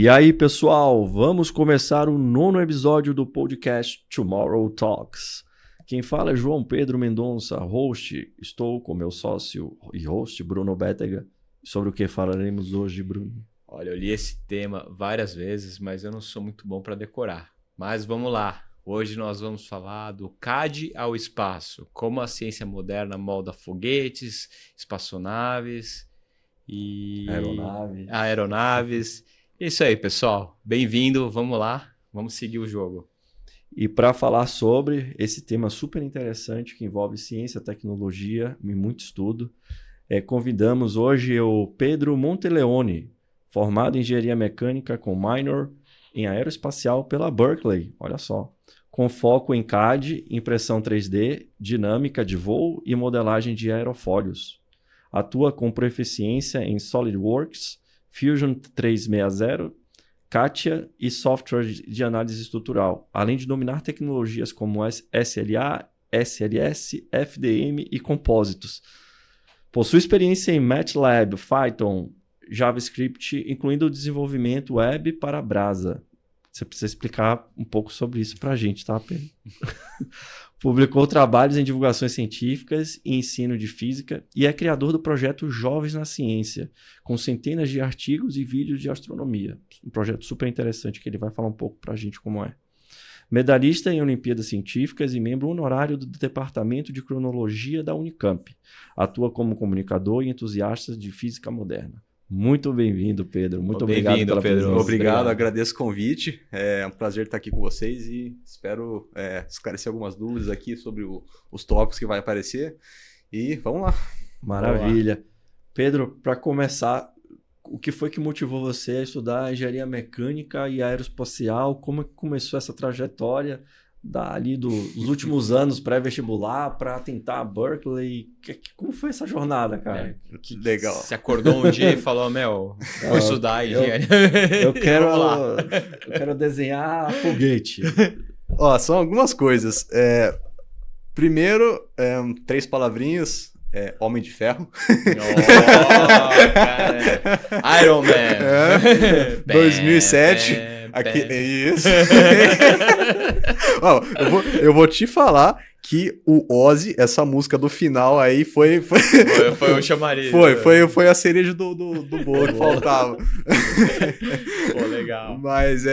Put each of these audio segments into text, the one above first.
E aí, pessoal, vamos começar o 9º episódio do podcast Tomorrow Talks. Quem fala é João Pedro Mendonça, host. Estou com meu sócio e host, Bruno Bétega. Sobre o que falaremos hoje, Bruno? Olha, eu li esse tema várias vezes, mas eu não sou muito bom para decorar. Mas vamos lá. Hoje nós vamos falar do CAD ao espaço, como a ciência moderna molda foguetes, espaçonaves e aeronaves. Isso aí, pessoal. Bem-vindo. Vamos lá. Vamos seguir o jogo. E para falar sobre esse tema super interessante que envolve ciência, tecnologia e muito estudo, convidamos hoje o Pedro Monteleone, formado em engenharia mecânica com minor em aeroespacial pela Berkeley, olha só, com foco em CAD, impressão 3D, dinâmica de voo e modelagem de aerofólios. Atua com proficiência em SolidWorks, Fusion 360, CATIA e software de análise estrutural, além de dominar tecnologias como SLA, SLS, FDM e compósitos. Possui experiência em MATLAB, Python, JavaScript, incluindo o desenvolvimento web para Brasa. Você precisa explicar um pouco sobre isso para a gente, tá, Pedro? Publicou trabalhos em divulgações científicas e ensino de física e é criador do projeto Jovens na Ciência, com centenas de artigos e vídeos de astronomia. Um projeto super interessante que ele vai falar um pouco para a gente como é. Medalhista em Olimpíadas Científicas e membro honorário do Departamento de Cronologia da Unicamp. Atua como comunicador e entusiasta de física moderna. Muito bem-vindo, Pedro. Muito obrigado pela presença. Obrigado, agradeço o convite. É um prazer estar aqui com vocês e espero esclarecer algumas dúvidas aqui sobre os tópicos que vai aparecer. E vamos lá. Maravilha. Pedro, para começar, o que foi que motivou você a estudar engenharia mecânica e aeroespacial? Como é que começou essa trajetória dali dos últimos anos pré-vestibular para tentar a Berkeley? Como foi essa jornada, cara? Que legal. Você acordou um dia e falou, vou estudar engenharia. Eu quero desenhar foguete. São algumas coisas. Primeiro, 3 palavrinhas. Homem de Ferro. Cara. Iron Man. 2007. É isso. Eu vou te falar que o Ozzy, essa música do final aí foi o chamariz. Foi a cereja do bolo que faltava. Pô, legal. Mas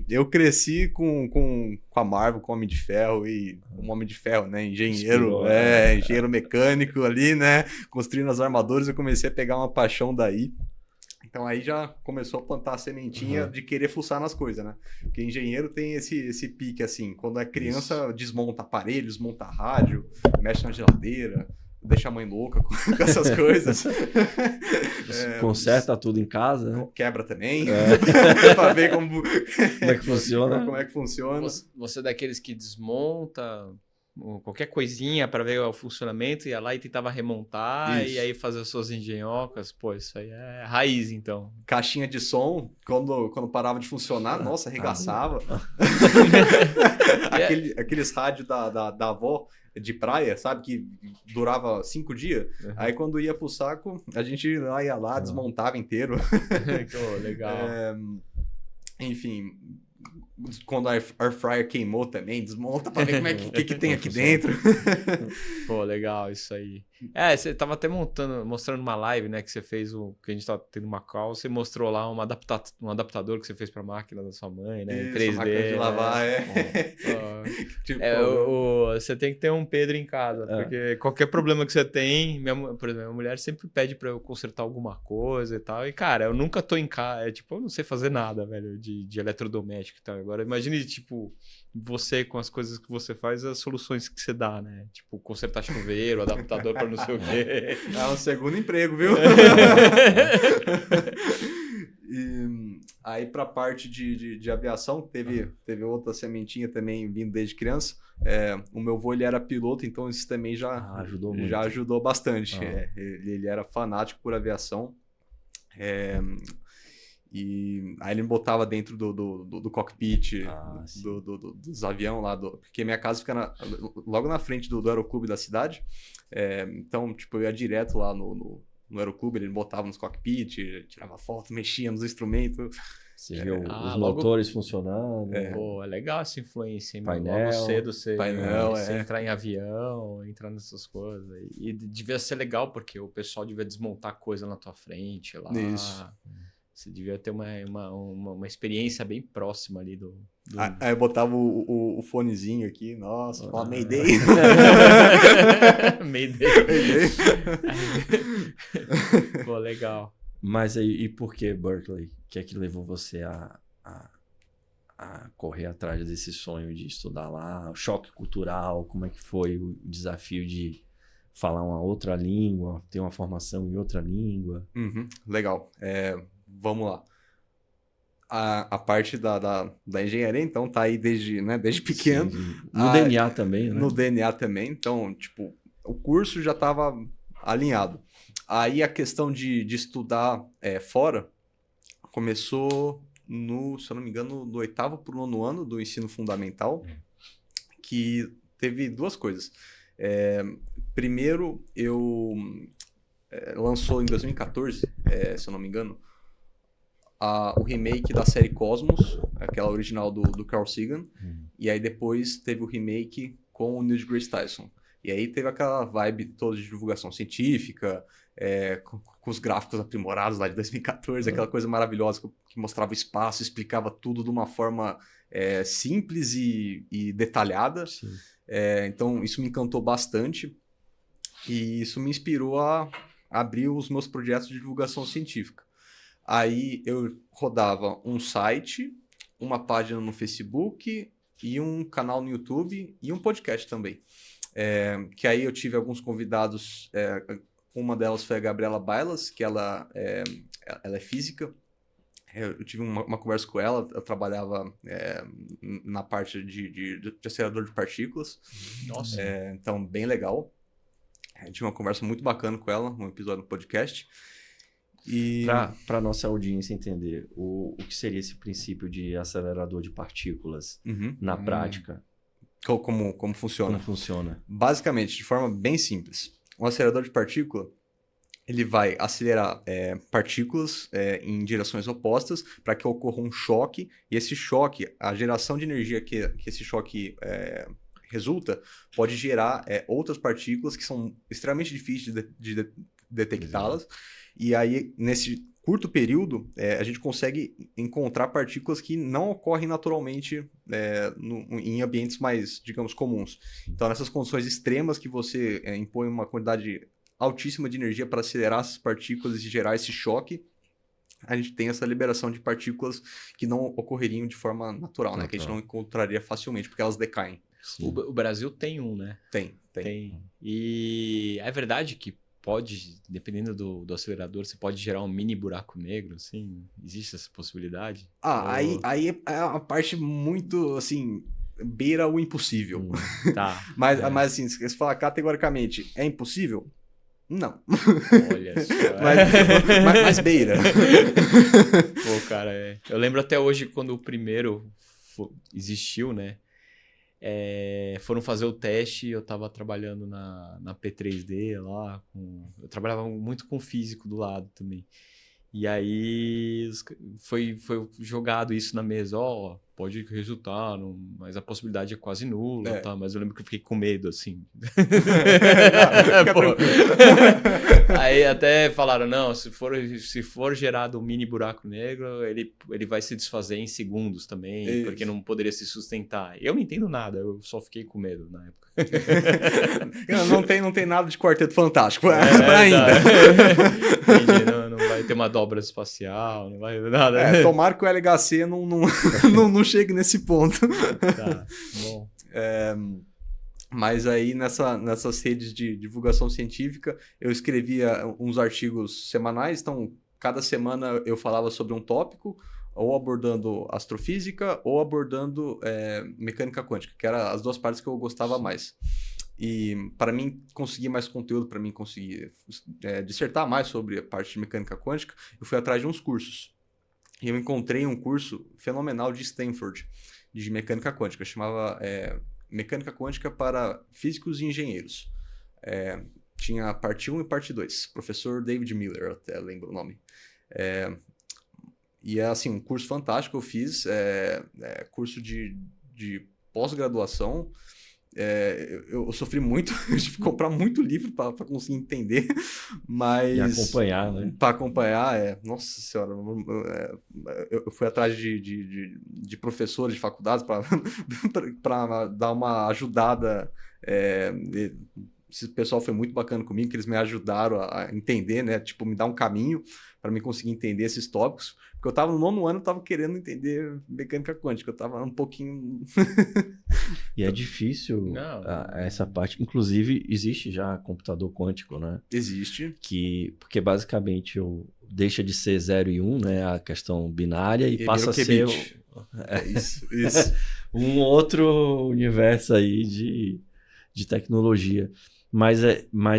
eu cresci com a Marvel, com o Homem de Ferro e um Homem de Ferro, né? Engenheiro, engenheiro mecânico ali, né? Construindo as armaduras, eu comecei a pegar uma paixão daí. Então aí já começou a plantar a sementinha de querer fuçar nas coisas, né? Porque engenheiro tem esse pique assim, quando é criança desmonta aparelho, desmonta rádio, mexe na geladeira, deixa a mãe louca com essas coisas. Conserta tudo em casa, né? Quebra também, pra ver como é que funciona. Como é que funciona. Você é daqueles que desmonta qualquer coisinha para ver o funcionamento, ia lá e tentava remontar e aí fazer as suas engenhocas. Pô, isso aí é raiz, então. Caixinha de som, quando parava de funcionar, nossa, arregaçava. Aqueles rádios da avó de praia, sabe, que durava 5 dias. Aí quando ia pro saco, a gente ia lá, desmontava inteiro. Legal. Enfim, quando a air fryer queimou também, desmonta pra ver que tem aqui dentro. Pô, legal isso aí. Você tava até mostrando uma live, né, que você fez, que a gente tava tendo uma call, você mostrou lá um adaptador que você fez pra máquina da sua mãe, né, em 3D. Máquina de lavar, Você tem que ter um Pedro em casa, porque qualquer problema que você tem, por exemplo, minha mulher sempre pede pra eu consertar alguma coisa e tal, e cara, eu nunca tô em casa, eu não sei fazer nada, velho, de eletrodoméstico e tal. Agora, imagine, você com as coisas que você faz, as soluções que você dá, né? Tipo, consertar chuveiro, adaptador para não sei o quê. É um segundo emprego, viu? E aí, pra parte de aviação, teve outra sementinha também vindo desde criança. O meu avô, ele era piloto, então isso também já ajudou bastante. Ele era fanático por aviação. E aí ele me botava dentro do cockpit dos aviões lá, porque minha casa fica logo na frente do aeroclube da cidade. Então, tipo, eu ia direto lá no aeroclube, ele me botava nos cockpit, tirava foto, mexia nos instrumentos. Você viu os logo- motores funcionando. Pô, é legal essa influência, hein? Painel. Logo cedo você Painel, entrar em avião, entrar nessas coisas. E devia ser legal, porque o pessoal devia desmontar coisa na tua frente lá. Isso. Você devia ter uma experiência bem próxima ali do... Aí eu botava o fonezinho aqui, nossa, ó, Mayday. Mayday. Pô, legal. Mas aí, e por que Berkeley? O que é que levou você a correr atrás desse sonho de estudar lá? O choque cultural, como é que foi o desafio de falar uma outra língua, ter uma formação em outra língua? Legal. Vamos lá. A parte da engenharia, então, tá aí desde pequeno. Sim. No DNA também, né? No DNA também. Então, tipo, o curso já estava alinhado. Aí a questão de estudar fora começou se eu não me engano, do 8º para o 9º ano do ensino fundamental, que teve duas coisas. Primeiro, lançou em 2014, se eu não me engano, o remake da série Cosmos, aquela original do Carl Sagan, e aí depois teve o remake com o Neil deGrasse Tyson. E aí teve aquela vibe toda de divulgação científica, com os gráficos aprimorados lá de 2014, aquela coisa maravilhosa que mostrava o espaço, explicava tudo de uma forma simples e detalhada. Então isso me encantou bastante e isso me inspirou a abrir os meus projetos de divulgação científica. Aí eu rodava um site, uma página no Facebook e um canal no YouTube e um podcast também. Que aí eu tive alguns convidados, uma delas foi a Gabriela Bailas, que ela é física. Eu tive uma conversa com ela, eu trabalhava na parte de acelerador de partículas. Nossa. Então, bem legal. Tive uma conversa muito bacana com ela, um episódio do podcast. E Para a nossa audiência entender, o que seria esse princípio de acelerador de partículas na prática? Como funciona? Como funciona? Basicamente, de forma bem simples, um acelerador de partícula ele vai acelerar partículas em direções opostas para que ocorra um choque, e esse choque, a geração de energia que esse choque resulta, pode gerar outras partículas que são extremamente difíceis de detectá-las. E aí, nesse curto período, a gente consegue encontrar partículas que não ocorrem naturalmente em ambientes mais, digamos, comuns. Então, nessas condições extremas que você impõe uma quantidade altíssima de energia para acelerar essas partículas e gerar esse choque, a gente tem essa liberação de partículas que não ocorreriam de forma natural, né? Que a gente não encontraria facilmente, porque elas decaem. O Brasil tem um, né? Tem. E é verdade que pode, dependendo do acelerador, você pode gerar um mini buraco negro, assim? Existe essa possibilidade? Aí é a parte muito, assim, beira o impossível. Tá. Mas assim, se você falar categoricamente, é impossível? Não. Olha só. Mas beira. Pô, cara, eu lembro até hoje quando o primeiro existiu, né? Foram fazer o teste, eu tava trabalhando na P3D lá, eu trabalhava muito com físico do lado também. E aí foi jogado isso na mesa, pode resultar, mas a possibilidade é quase nula, tá? Mas eu lembro que eu fiquei com medo, assim. Aí até falaram, não, se for gerado um mini buraco negro, ele vai se desfazer em segundos também, isso. Porque não poderia se sustentar. Eu não entendo nada, eu só fiquei com medo na época. Não tem nada de Quarteto Fantástico ainda. Entendi, não vai ter uma dobra espacial, não vai nada. Tomara que o LHC não chegue nesse ponto. Tá, bom. Mas aí nessas redes de divulgação científica eu escrevia uns artigos semanais, então cada semana eu falava sobre um tópico, ou abordando astrofísica ou abordando mecânica quântica, que eram as duas partes que eu gostava mais. E para mim conseguir mais conteúdo, para mim conseguir dissertar mais sobre a parte de mecânica quântica, eu fui atrás de uns cursos. E eu encontrei um curso fenomenal de Stanford, de mecânica quântica, chamava Mecânica Quântica para Físicos e Engenheiros. Tinha a parte 1 e parte 2, professor David Miller, eu até lembro o nome. E é assim, um curso fantástico que eu fiz, curso de pós-graduação. Eu sofri muito, eu tive que comprar muito livro para conseguir entender, mas... E acompanhar, né? Para acompanhar, nossa senhora, eu fui atrás de professores de faculdades para dar uma ajudada. Esse pessoal foi muito bacana comigo, que eles me ajudaram a entender, né? Tipo, me dar um caminho para me conseguir entender esses tópicos. Porque eu estava no 9º ano, eu estava querendo entender mecânica quântica, eu estava um pouquinho... E é difícil essa parte. Inclusive, existe já computador quântico, né? Existe. Porque basicamente deixa de ser 0 e 1, né? A questão binária, e passa a ser isso. um outro universo aí de tecnologia. Mas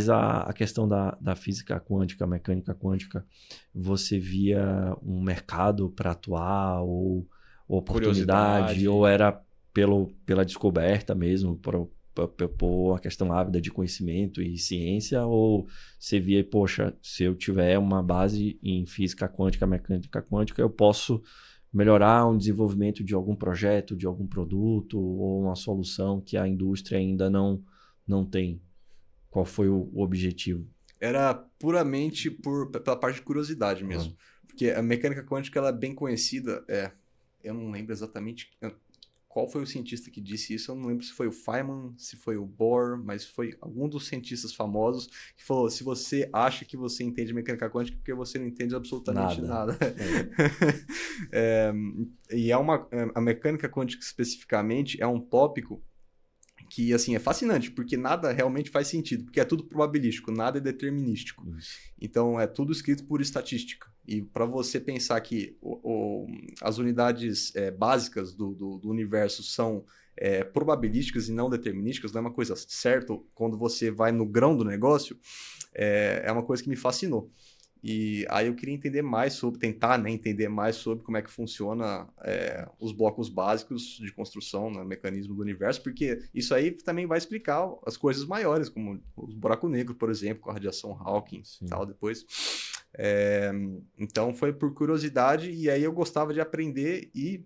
a questão da física quântica, mecânica quântica, você via um mercado para atuar, ou oportunidade, ou era pela descoberta mesmo, por a questão ávida de conhecimento e ciência, ou você via, poxa, se eu tiver uma base em física quântica, mecânica quântica, eu posso melhorar o desenvolvimento de algum projeto, de algum produto, ou uma solução que a indústria ainda não tem. Qual foi o objetivo? Era puramente pela parte de curiosidade mesmo. Porque a mecânica quântica ela é bem conhecida. Eu não lembro exatamente qual foi o cientista que disse isso. Eu não lembro se foi o Feynman, se foi o Bohr, mas foi algum dos cientistas famosos que falou: se você acha que você entende mecânica quântica, porque você não entende absolutamente nada. E a mecânica quântica especificamente é um tópico que, assim, é fascinante, porque nada realmente faz sentido, porque é tudo probabilístico, nada é determinístico. Então, é tudo escrito por estatística. E para você pensar que as unidades básicas do universo são probabilísticas e não determinísticas, não é uma coisa certa, quando você vai no grão do negócio, é uma coisa que me fascinou. E aí eu queria entender mais tentar, né, entender mais sobre como é que funciona os blocos básicos de construção, né, mecanismo do universo, porque isso aí também vai explicar as coisas maiores, como o buraco negro, por exemplo, com a radiação Hawking e tal, depois. Então foi por curiosidade, e aí eu gostava de aprender e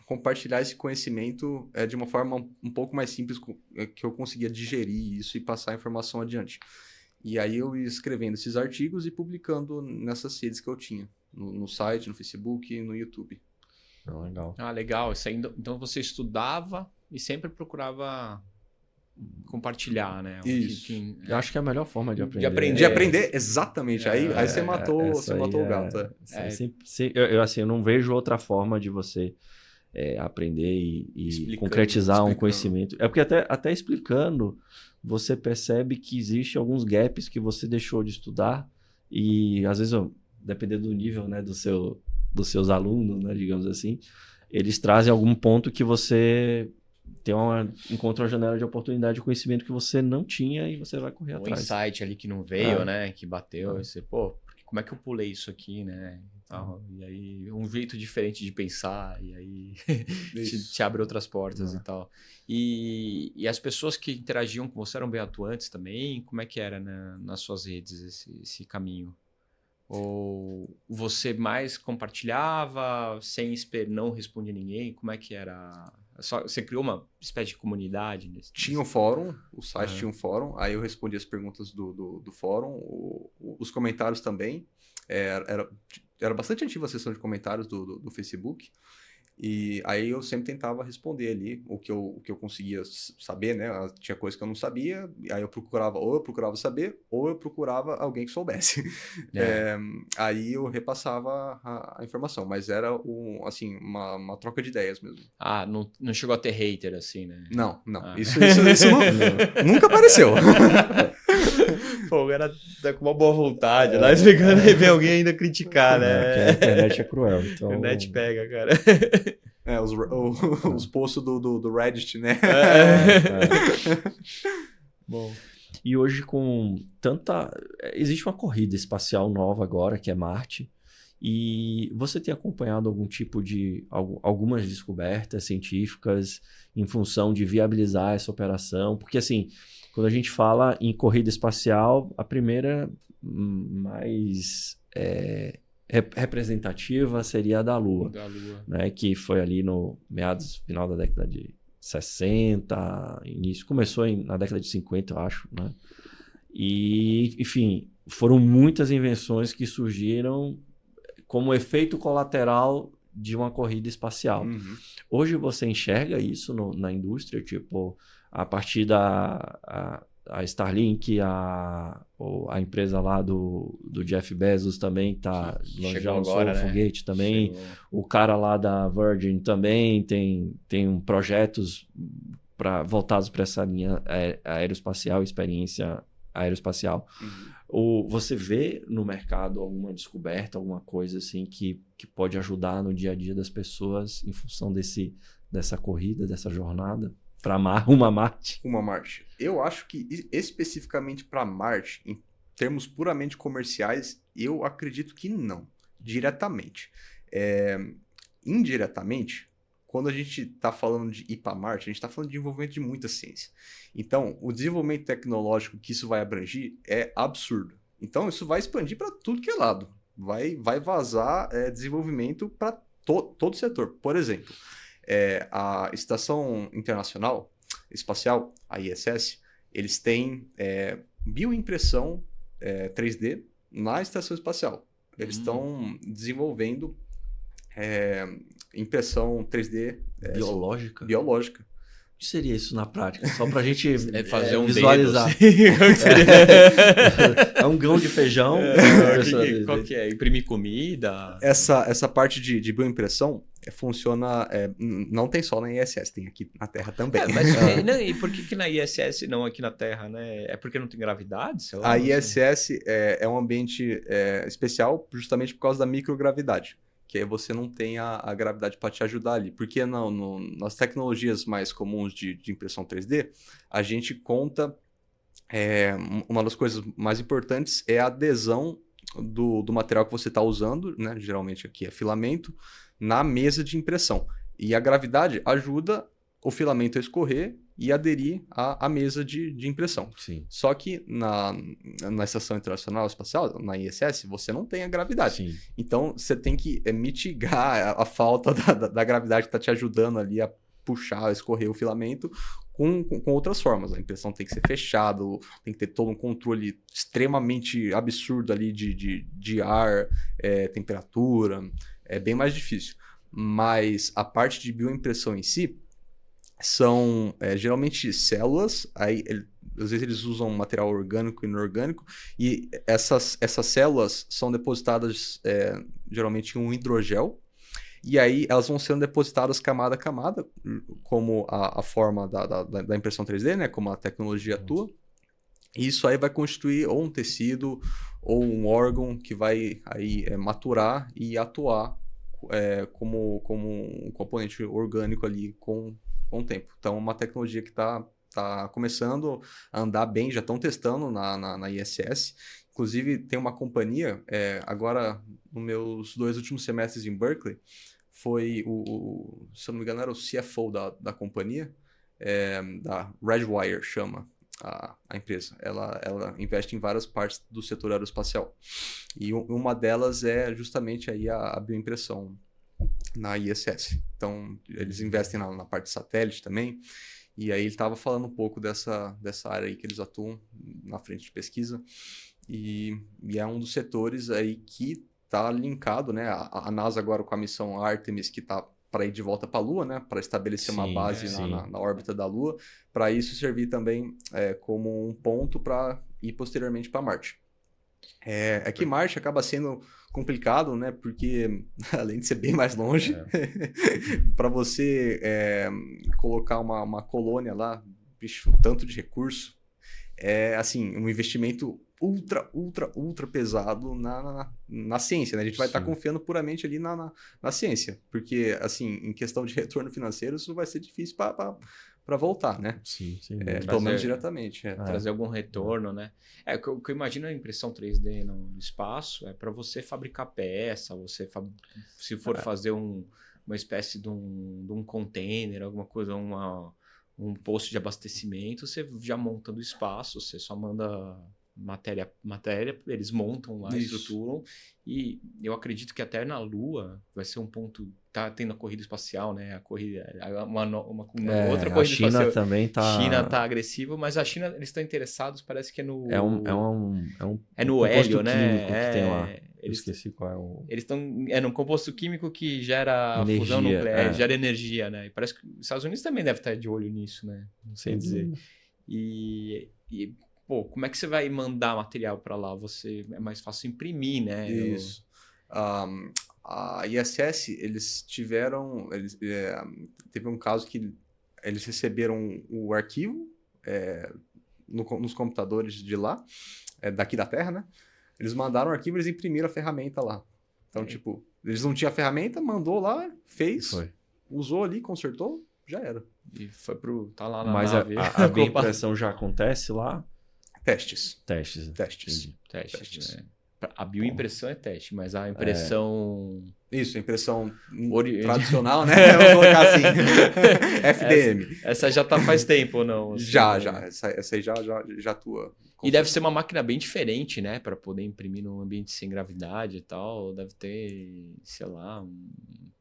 compartilhar esse conhecimento de uma forma um pouco mais simples, que eu conseguia digerir isso e passar a informação adiante. E aí eu ia escrevendo esses artigos e publicando nessas redes que eu tinha. No site, no Facebook e no YouTube. Legal. Legal. Isso aí, então você estudava e sempre procurava compartilhar, né? Isso. Eu acho que é a melhor forma de aprender. De aprender, exatamente. Aí você matou o gato. Eu não vejo outra forma de você aprender e concretizar um conhecimento. É porque até explicando, você percebe que existe alguns gaps que você deixou de estudar, e às vezes, dependendo do nível, né, dos seus alunos, né, digamos assim, eles trazem algum ponto que você encontra uma janela de oportunidade de conhecimento que você não tinha, e você vai correr atrás. Um insight ali que não veio, né, que bateu, e você, como é que eu pulei isso aqui, né? E aí, um jeito diferente de pensar, e aí te abre outras portas e tal. E as pessoas que interagiam com você eram bem atuantes também? Como é que era, né, nas suas redes esse caminho? Ou você mais compartilhava, não respondia ninguém? Como é que era? Você criou uma espécie de comunidade? Tinha um fórum, o site tinha um fórum, aí eu respondia as perguntas do fórum, os comentários também. Era bastante ativa a seção de comentários do Facebook, e aí eu sempre tentava responder ali o que eu conseguia saber, né? Tinha coisa que eu não sabia, aí eu procurava saber, ou eu procurava alguém que soubesse. Aí eu repassava a informação, mas era uma troca de ideias mesmo. Não chegou a ter hater assim, né? Não. Isso nunca apareceu. Pô, o cara tá com uma boa vontade lá explicando, e vem alguém ainda criticar, né? A internet é cruel. Então... A internet pega, cara. Os posts do Reddit, né? Bom. E hoje existe uma corrida espacial nova agora, que é Marte. E você tem acompanhado algum tipo de... algumas descobertas científicas em função de viabilizar essa operação? Porque, assim, quando a gente fala em corrida espacial, a primeira mais representativa seria a da Lua, Da Lua. né? Que foi ali no final da década de 60, início, começou na década de 50, eu acho, né? E, enfim, foram muitas invenções que surgiram como efeito colateral de uma corrida espacial. Hoje você enxerga isso na indústria, tipo, a partir a Starlink, a empresa lá do Jeff Bezos também já lançou agora, o foguete também. Chegou. O cara lá da Virgin também tem projetos voltados para essa linha aeroespacial, experiência aeroespacial. Você vê no mercado alguma descoberta, alguma coisa assim que pode ajudar no dia a dia das pessoas em função dessa corrida, dessa jornada para Marte? Uma Marte. Eu acho que especificamente para Marte, em termos puramente comerciais, eu acredito que não, diretamente. Indiretamente, quando a gente está falando de ir para Marte, a gente está falando de desenvolvimento de muita ciência. Então, o desenvolvimento tecnológico que isso vai abranger é absurdo. Então, isso vai expandir para tudo que é lado. Vai vazar desenvolvimento para todo o setor. Por exemplo, a Estação Internacional Espacial, a ISS, eles têm bioimpressão 3D na Estação Espacial. Eles estão desenvolvendo impressão 3D biológica. O que seria isso na prática? Só para a gente fazer um visualizar. É um grão de feijão. Qual que é? Imprimir comida? Essa parte de bioimpressão funciona... não tem só na ISS, tem aqui na Terra também. E por que na ISS não aqui na Terra, né? É porque não tem gravidade? Sei lá, a ISS é um ambiente especial justamente por causa da microgravidade. Que aí você não tem a gravidade para te ajudar ali. Porque nas tecnologias mais comuns de impressão 3D, a gente conta... uma das coisas mais importantes é a adesão do material que você está usando, né? Geralmente aqui é filamento, na mesa de impressão. E a gravidade ajuda o filamento a escorrer e aderir à mesa de impressão. Sim. Só que na Estação Internacional Espacial, na ISS, você não tem a gravidade. Sim. Então, você tem que mitigar a falta da gravidade que está te ajudando ali a puxar, a escorrer o filamento com outras formas. A impressão tem que ser fechada, tem que ter todo um controle extremamente absurdo ali de ar, temperatura. É bem mais difícil. Mas a parte de bioimpressão em si são geralmente células, aí às vezes eles usam material orgânico e inorgânico, e essas células são depositadas geralmente em um hidrogel, e aí elas vão sendo depositadas camada a camada, como a forma da impressão 3D, né? Como a tecnologia atua. E isso aí vai constituir ou um tecido ou um órgão que vai aí maturar e atuar como um componente orgânico ali com o tempo. Então, é uma tecnologia que está começando a andar bem, já estão testando na ISS. Inclusive, tem uma companhia, agora, nos meus 2 últimos semestres em Berkeley, foi se eu não me engano, era o CFO da companhia, da Redwire, chama a empresa. Ela investe em várias partes do setor aeroespacial. E uma delas é justamente aí a bioimpressão na ISS. Então, eles investem na parte de satélite também. E aí ele estava falando um pouco dessa área aí que eles atuam na frente de pesquisa. E é um dos setores aí que está linkado, né? A NASA agora com a missão Artemis, que está para ir de volta para a Lua, né? Para estabelecer uma base na órbita da Lua. Para isso servir também como um ponto para ir posteriormente para Marte. Que Marte acaba sendo complicado, né? Porque além de ser bem mais longe, para você colocar uma colônia lá, bicho, tanto de recurso, assim, um investimento ultra pesado na ciência, né? A gente vai estar confiando puramente ali na ciência, porque, assim, em questão de retorno financeiro, isso vai ser difícil para voltar, né? Sim. Pelo menos diretamente. Trazer algum retorno, né? O que eu imagino a impressão 3D no espaço é para você fabricar peça, se for fazer uma espécie de um container, alguma coisa, um posto de abastecimento, você já monta do espaço, você só manda matéria, eles montam lá, estruturam, e eu acredito que até na Lua vai ser um ponto, tá tendo a corrida espacial, né? A corrida, outra corrida espacial. A China também tá... China tá agressiva, mas a China, eles estão interessados, parece que é no... É no hélio, né? Que tem lá. Eu esqueci qual é o... Eles estão... É num composto químico que gera energia, fusão nuclear, gera energia, né? E parece que os Estados Unidos também deve estar de olho nisso, né? Não sei dizer. E pô, como é que você vai mandar material para lá? É mais fácil imprimir, né? Isso. A ISS, eles tiveram... teve um caso que eles receberam o arquivo nos computadores de lá, daqui da Terra, né? Eles mandaram o arquivo, eles imprimiram a ferramenta lá. Então, tipo, eles não tinham a ferramenta, mandou lá, fez, usou ali, consertou, já era. E foi tá lá na Mas nave. a bioimpressão já acontece lá? Testes. Testes. Né? A bioimpressão é teste, mas a impressão... Isso, a impressão tradicional, né? Vamos colocar assim. FDM. Essa já tá faz tempo ou não? Assim, já. Essa aí já atua. E deve ser uma máquina bem diferente, né? Para poder imprimir num ambiente sem gravidade e tal. Deve ter, sei lá...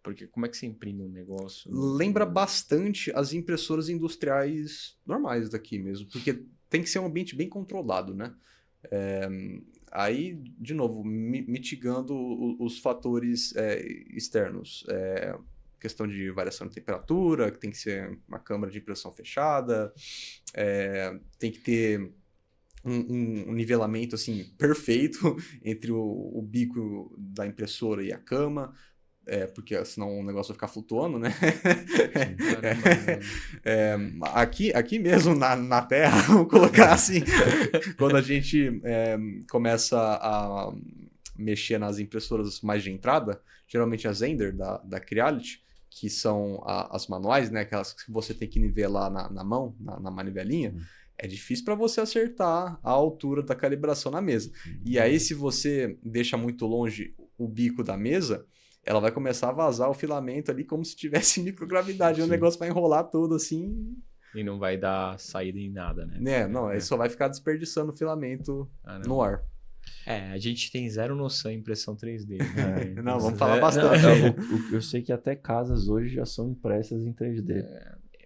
Porque como é que você imprime um negócio? Lembra bastante as impressoras industriais normais daqui mesmo. Porque tem que ser um ambiente bem controlado, né? Aí, de novo, mitigando os fatores externos. Questão de variação de temperatura, que tem que ser uma câmara de impressão fechada, tem que ter um nivelamento assim, perfeito entre o bico da impressora e a cama, porque senão o negócio vai ficar flutuando, né? Aqui mesmo na Terra, vamos colocar assim, quando a gente começa a mexer nas impressoras mais de entrada, geralmente as Ender da Creality, que são as manuais, né? Aquelas que você tem que nivelar na mão, na manivelinha, é difícil para você acertar a altura da calibração na mesa. E aí, se você deixa muito longe o bico da mesa, ela vai começar a vazar o filamento ali como se tivesse microgravidade. O negócio vai enrolar todo assim. E não vai dar saída em nada, né? Aí só vai ficar desperdiçando o filamento no ar. A gente tem zero noção em impressão 3D. Né? Não, vamos falar bastante. Eu sei que até casas hoje já são impressas em 3D.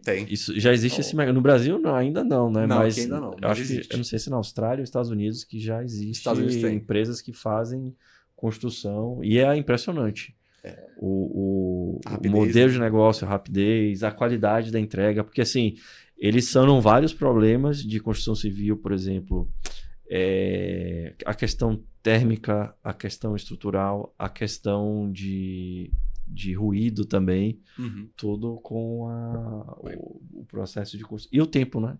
Tem. Isso já existe esse mercado. No Brasil, não, ainda não, né? Não, mas ainda não. Eu acho que, eu não sei se na Austrália ou Estados Unidos, que já existem empresas que fazem construção. E é impressionante. O modelo de negócio, a rapidez, a qualidade da entrega, porque assim, eles sanam vários problemas de construção civil, por exemplo, a questão térmica, a questão estrutural, a questão de ruído também, tudo com o processo de construção. E o tempo, né?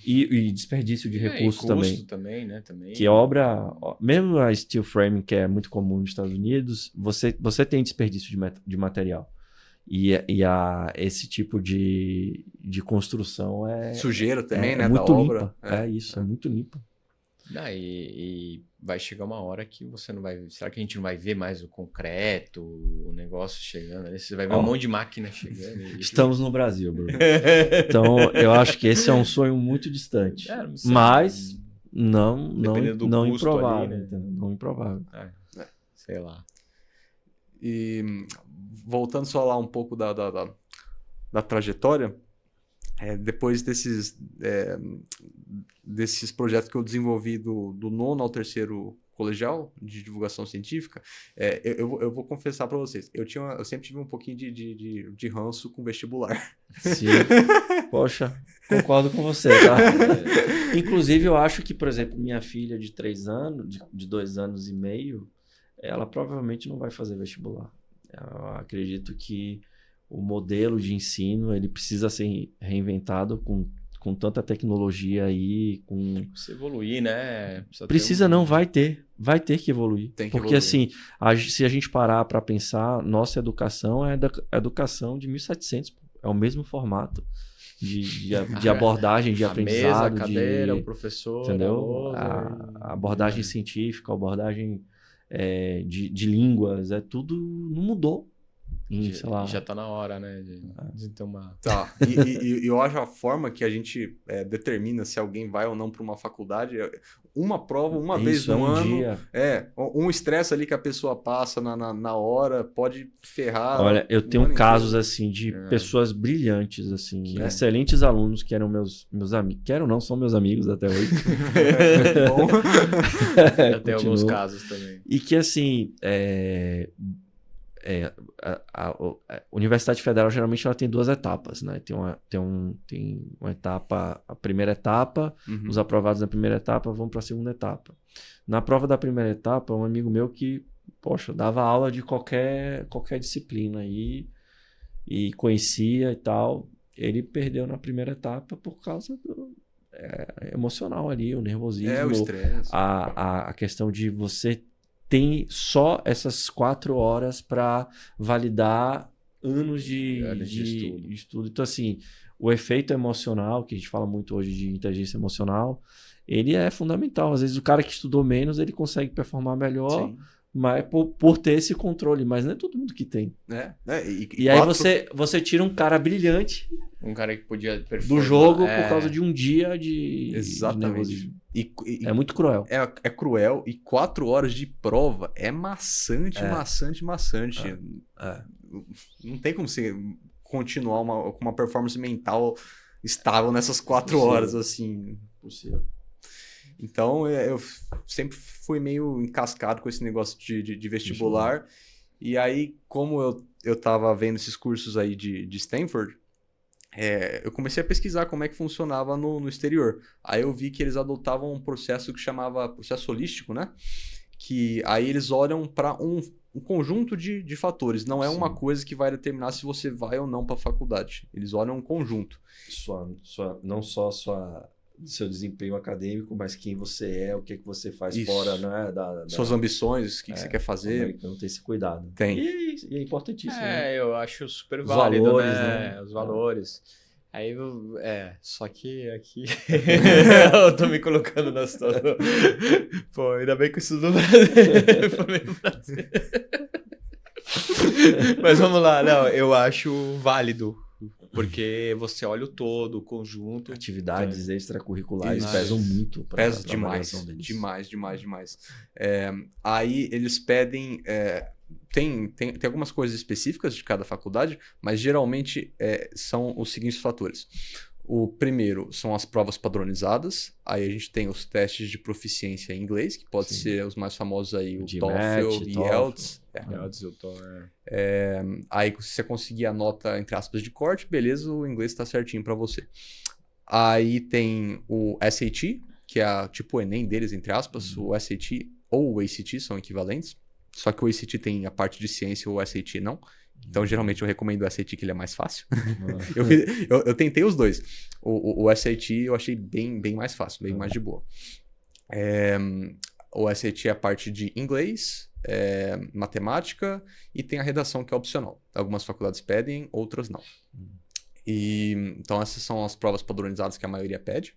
E desperdício de recursos também, né? Também. Que obra, mesmo a steel framing, que é muito comum nos Estados Unidos, você tem desperdício de material. E esse tipo de construção sujeira também, né? Muito da limpa. obra. É muito limpa. E vai chegar uma hora que você não vai... Será que a gente não vai ver mais o concreto, o negócio chegando ali? Você vai ver um monte de máquina chegando. Estamos no Brasil, Bruno. Então, eu acho que esse é um sonho muito distante. Mas não improvável. Ali, né? Não improvável. Sei lá. E voltando só lá um pouco da trajetória, depois desses projetos que eu desenvolvi do 9º ao 3º colegial de divulgação científica, eu vou confessar para vocês, eu sempre tive um pouquinho de ranço com vestibular. Sim. Poxa, concordo com você, tá? Inclusive, eu acho que, por exemplo, minha filha de 3 anos, de 2 anos e meio, ela provavelmente não vai fazer vestibular. Eu acredito que o modelo de ensino ele precisa ser reinventado com tanta tecnologia aí. Precisa evoluir, né? Precisa não, vai ter que evoluir. Tem que porque evoluir. Assim, se a gente parar para pensar, nossa educação é da educação de 1700, é o mesmo formato de abordagem, de aprendizado. A mesa, a cadeira, o professor, entendeu? A abordagem científica, a abordagem de línguas, tudo não mudou. sei lá. Já tá na hora, né? De ter uma... Tá. E eu acho a forma que a gente determina se alguém vai ou não para uma faculdade, uma prova, uma vez no ano. Dia. Um estresse ali que a pessoa passa na hora pode ferrar. Olha, eu tenho ano casos inteiro. assim de pessoas brilhantes, assim, Que excelentes alunos que eram meus amigos. Que eram, não, são meus amigos até hoje. Bom. Já tem alguns Continuo. casos também. E que, assim, a Universidade Federal geralmente ela tem 2 etapas, né? Tem uma etapa, a primeira etapa, Uhum. os aprovados na primeira etapa vão para a segunda etapa. Na prova da primeira etapa, um amigo meu que, poxa, dava aula de qualquer disciplina aí e conhecia e tal, ele perdeu na primeira etapa por causa do emocional ali, o nervosismo, O estresse. a questão de você tem só essas 4 horas para validar anos de estudo. Então, assim, o efeito emocional, que a gente fala muito hoje de inteligência emocional, ele é fundamental. Às vezes o cara que estudou menos, ele consegue performar melhor, Sim. mas por ter esse controle. Mas não é todo mundo que tem. E aí você tira um cara brilhante Um cara que podia performar. do jogo por causa de um dia de Exatamente. nervosismo. E É muito cruel. é cruel e 4 horas de prova é maçante. Não tem como você continuar com uma performance mental estável nessas 4 horas, assim. Possível. Então, eu sempre fui meio encascado com esse negócio de vestibular. E aí, como eu tava vendo esses cursos aí de Stanford, eu comecei a pesquisar como é que funcionava no exterior. Aí eu vi que eles adotavam um processo que chamava processo holístico, né? Que aí eles olham para um conjunto de fatores. Não é uma coisa que vai determinar se você vai ou não para a faculdade. Eles olham um conjunto. Não só seu desempenho acadêmico, mas quem você é, o que você faz Isso. fora, né? Suas ambições, o que você quer fazer. Não tem esse cuidado. Tem. E é importantíssimo. Né? Eu acho super Os válido, valores, né? né? Os valores. Aí, só que aqui eu tô me colocando na situação. Pô, ainda bem que eu estudo no Brasil. Mas vamos lá, não, eu acho válido. Porque você olha o todo, o conjunto. Atividades extracurriculares Isso. pesam muito para Pesa demais. Demais. Aí eles pedem. Tem algumas coisas específicas de cada faculdade, mas geralmente são os seguintes fatores. O primeiro são as provas padronizadas. Aí a gente tem os testes de proficiência em inglês, que pode ser os mais famosos aí, o TOEFL e IELTS. Aí se você conseguir a nota, entre aspas, de corte, beleza, o inglês está certinho para você. Aí tem o SAT, que é tipo o Enem deles, entre aspas. O SAT ou o ACT são equivalentes. Só que o ACT tem a parte de ciência e o SAT não. Então, geralmente, eu recomendo o SAT, que ele é mais fácil. Eu tentei os dois. O SAT eu achei bem mais fácil, bem mais de boa. O SAT é a parte de inglês, matemática e tem a redação, que é opcional. Algumas faculdades pedem, outras não. Então, essas são as provas padronizadas que a maioria pede.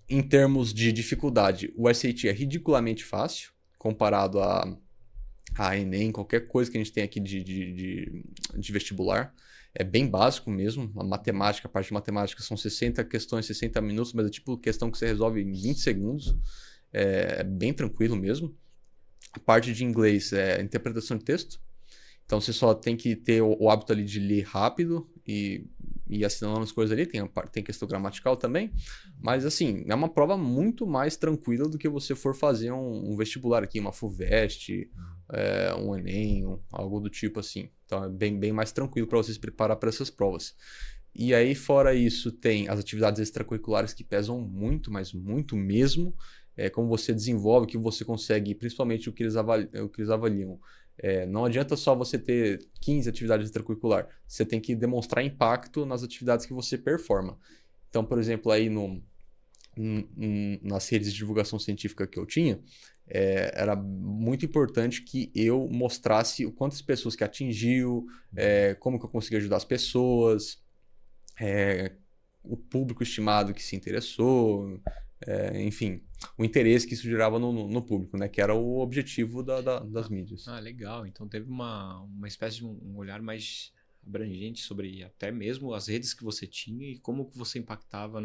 Em termos de dificuldade, o SAT é ridiculamente fácil, comparado a Enem, qualquer coisa que a gente tem aqui de vestibular. É bem básico mesmo. A parte de matemática são 60 questões, 60 minutos, mas é tipo questão que você resolve em 20 segundos. É bem tranquilo mesmo. A parte de inglês é interpretação de texto. Então você só tem que ter o hábito ali de ler rápido e assinando as coisas ali. Tem questão gramatical também. Mas assim, é uma prova muito mais tranquila do que você for fazer um vestibular aqui, uma FUVEST, um Enem, algo do tipo assim. Então é bem mais tranquilo para você se preparar para essas provas. E aí, fora isso, tem as atividades extracurriculares que pesam muito, mas muito mesmo. Como você desenvolve, o que você consegue, principalmente o que eles avaliam. Não adianta só você ter 15 atividades extracurriculares. Você tem que demonstrar impacto nas atividades que você performa. Então, por exemplo, aí nas redes de divulgação científica que eu tinha, era muito importante que eu mostrasse o quantas pessoas que atingiu, como que eu consegui ajudar as pessoas, o público estimado que se interessou, enfim, o interesse que isso gerava no público, né? Que era o objetivo das mídias. Legal. Então teve uma espécie de um olhar mais abrangente sobre até mesmo as redes que você tinha e como que você impactava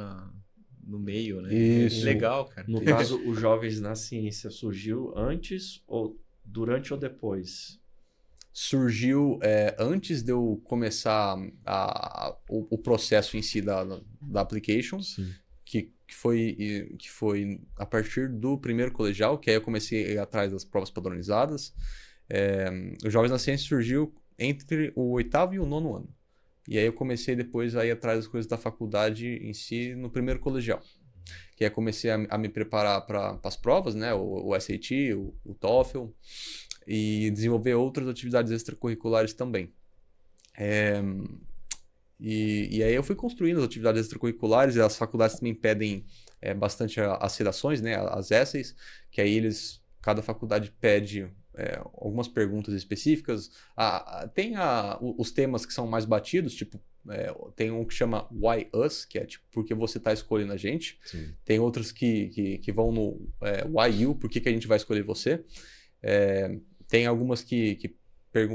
no meio, né? Isso. Legal, cara. No caso, os Jovens na Ciência surgiu antes ou durante ou depois? Surgiu antes de eu começar o processo em si da application, Sim. que foi a partir do primeiro colegial, que aí eu comecei a ir atrás das provas padronizadas. Os Jovens na Ciência surgiu entre o 8º e o 9º ano. E aí eu comecei depois a ir atrás das coisas da faculdade em si no primeiro colegial. Que aí comecei a me preparar para as provas, né? O SAT, o TOEFL, e desenvolver outras atividades extracurriculares também. E aí eu fui construindo as atividades extracurriculares, e as faculdades também pedem bastante as redações, né? As essays, que aí cada faculdade pede algumas perguntas específicas. Tem os temas que são mais batidos, tipo, tem um que chama Why Us, que é tipo, porque você está escolhendo a gente. Sim. Tem outros que vão no Why You, por que a gente vai escolher você. Tem algumas que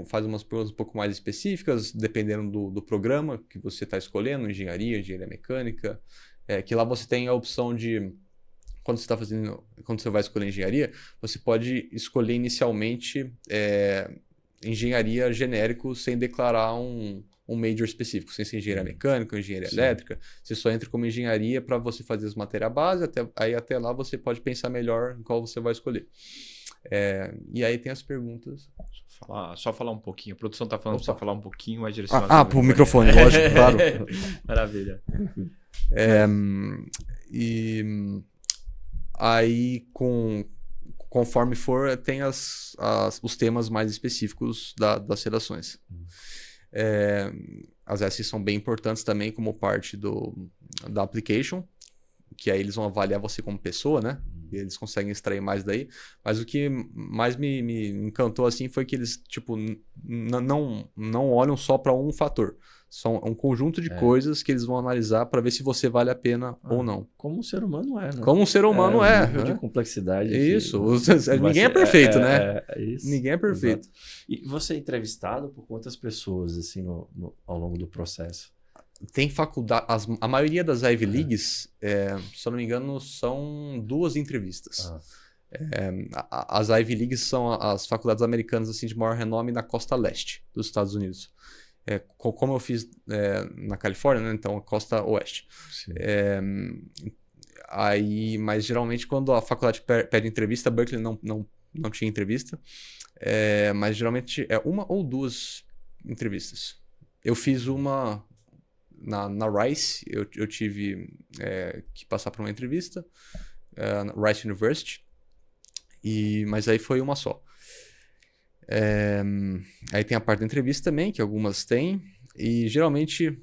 fazem umas perguntas um pouco mais específicas, dependendo do programa que você está escolhendo, engenharia mecânica, que lá você tem a opção de... Quando você vai escolher engenharia, você pode escolher inicialmente engenharia genérico sem declarar um major específico, sem ser engenharia mecânica ou engenharia elétrica. Você só entra como engenharia para você fazer as matérias base, até lá você pode pensar melhor em qual você vai escolher. E aí tem as perguntas. Só falar um pouquinho. A produção está falando só falar um pouquinho mais direcionado. Pro microfone, lógico, claro. Maravilha. E aí, conforme for, tem os temas mais específicos das redações. As essays são bem importantes também como parte da application, que aí eles vão avaliar você como pessoa, né? E eles conseguem extrair mais daí. Mas o que mais me encantou assim foi que eles tipo não olham só para um fator. São um conjunto de coisas que eles vão analisar para ver se você vale a pena ou não. Como um ser humano né? Como um ser humano um nível de complexidade. Isso. Ninguém é perfeito, né? Isso. Ninguém é perfeito. Exato. E você é entrevistado por quantas pessoas assim ao longo do processo? Tem faculdade... A maioria das Ivy Leagues, se eu não me engano, são 2 entrevistas. As Ivy Leagues são as faculdades americanas assim, de maior renome na costa leste dos Estados Unidos. Como eu fiz na Califórnia, né? Então a costa oeste. Mas geralmente quando a faculdade pede entrevista, Berkeley não tinha entrevista. Mas geralmente é 1 ou 2 entrevistas. Eu fiz uma... Na Rice, eu tive que passar por uma entrevista, na Rice University, mas aí foi uma só. Aí tem a parte da entrevista também, que algumas têm, e geralmente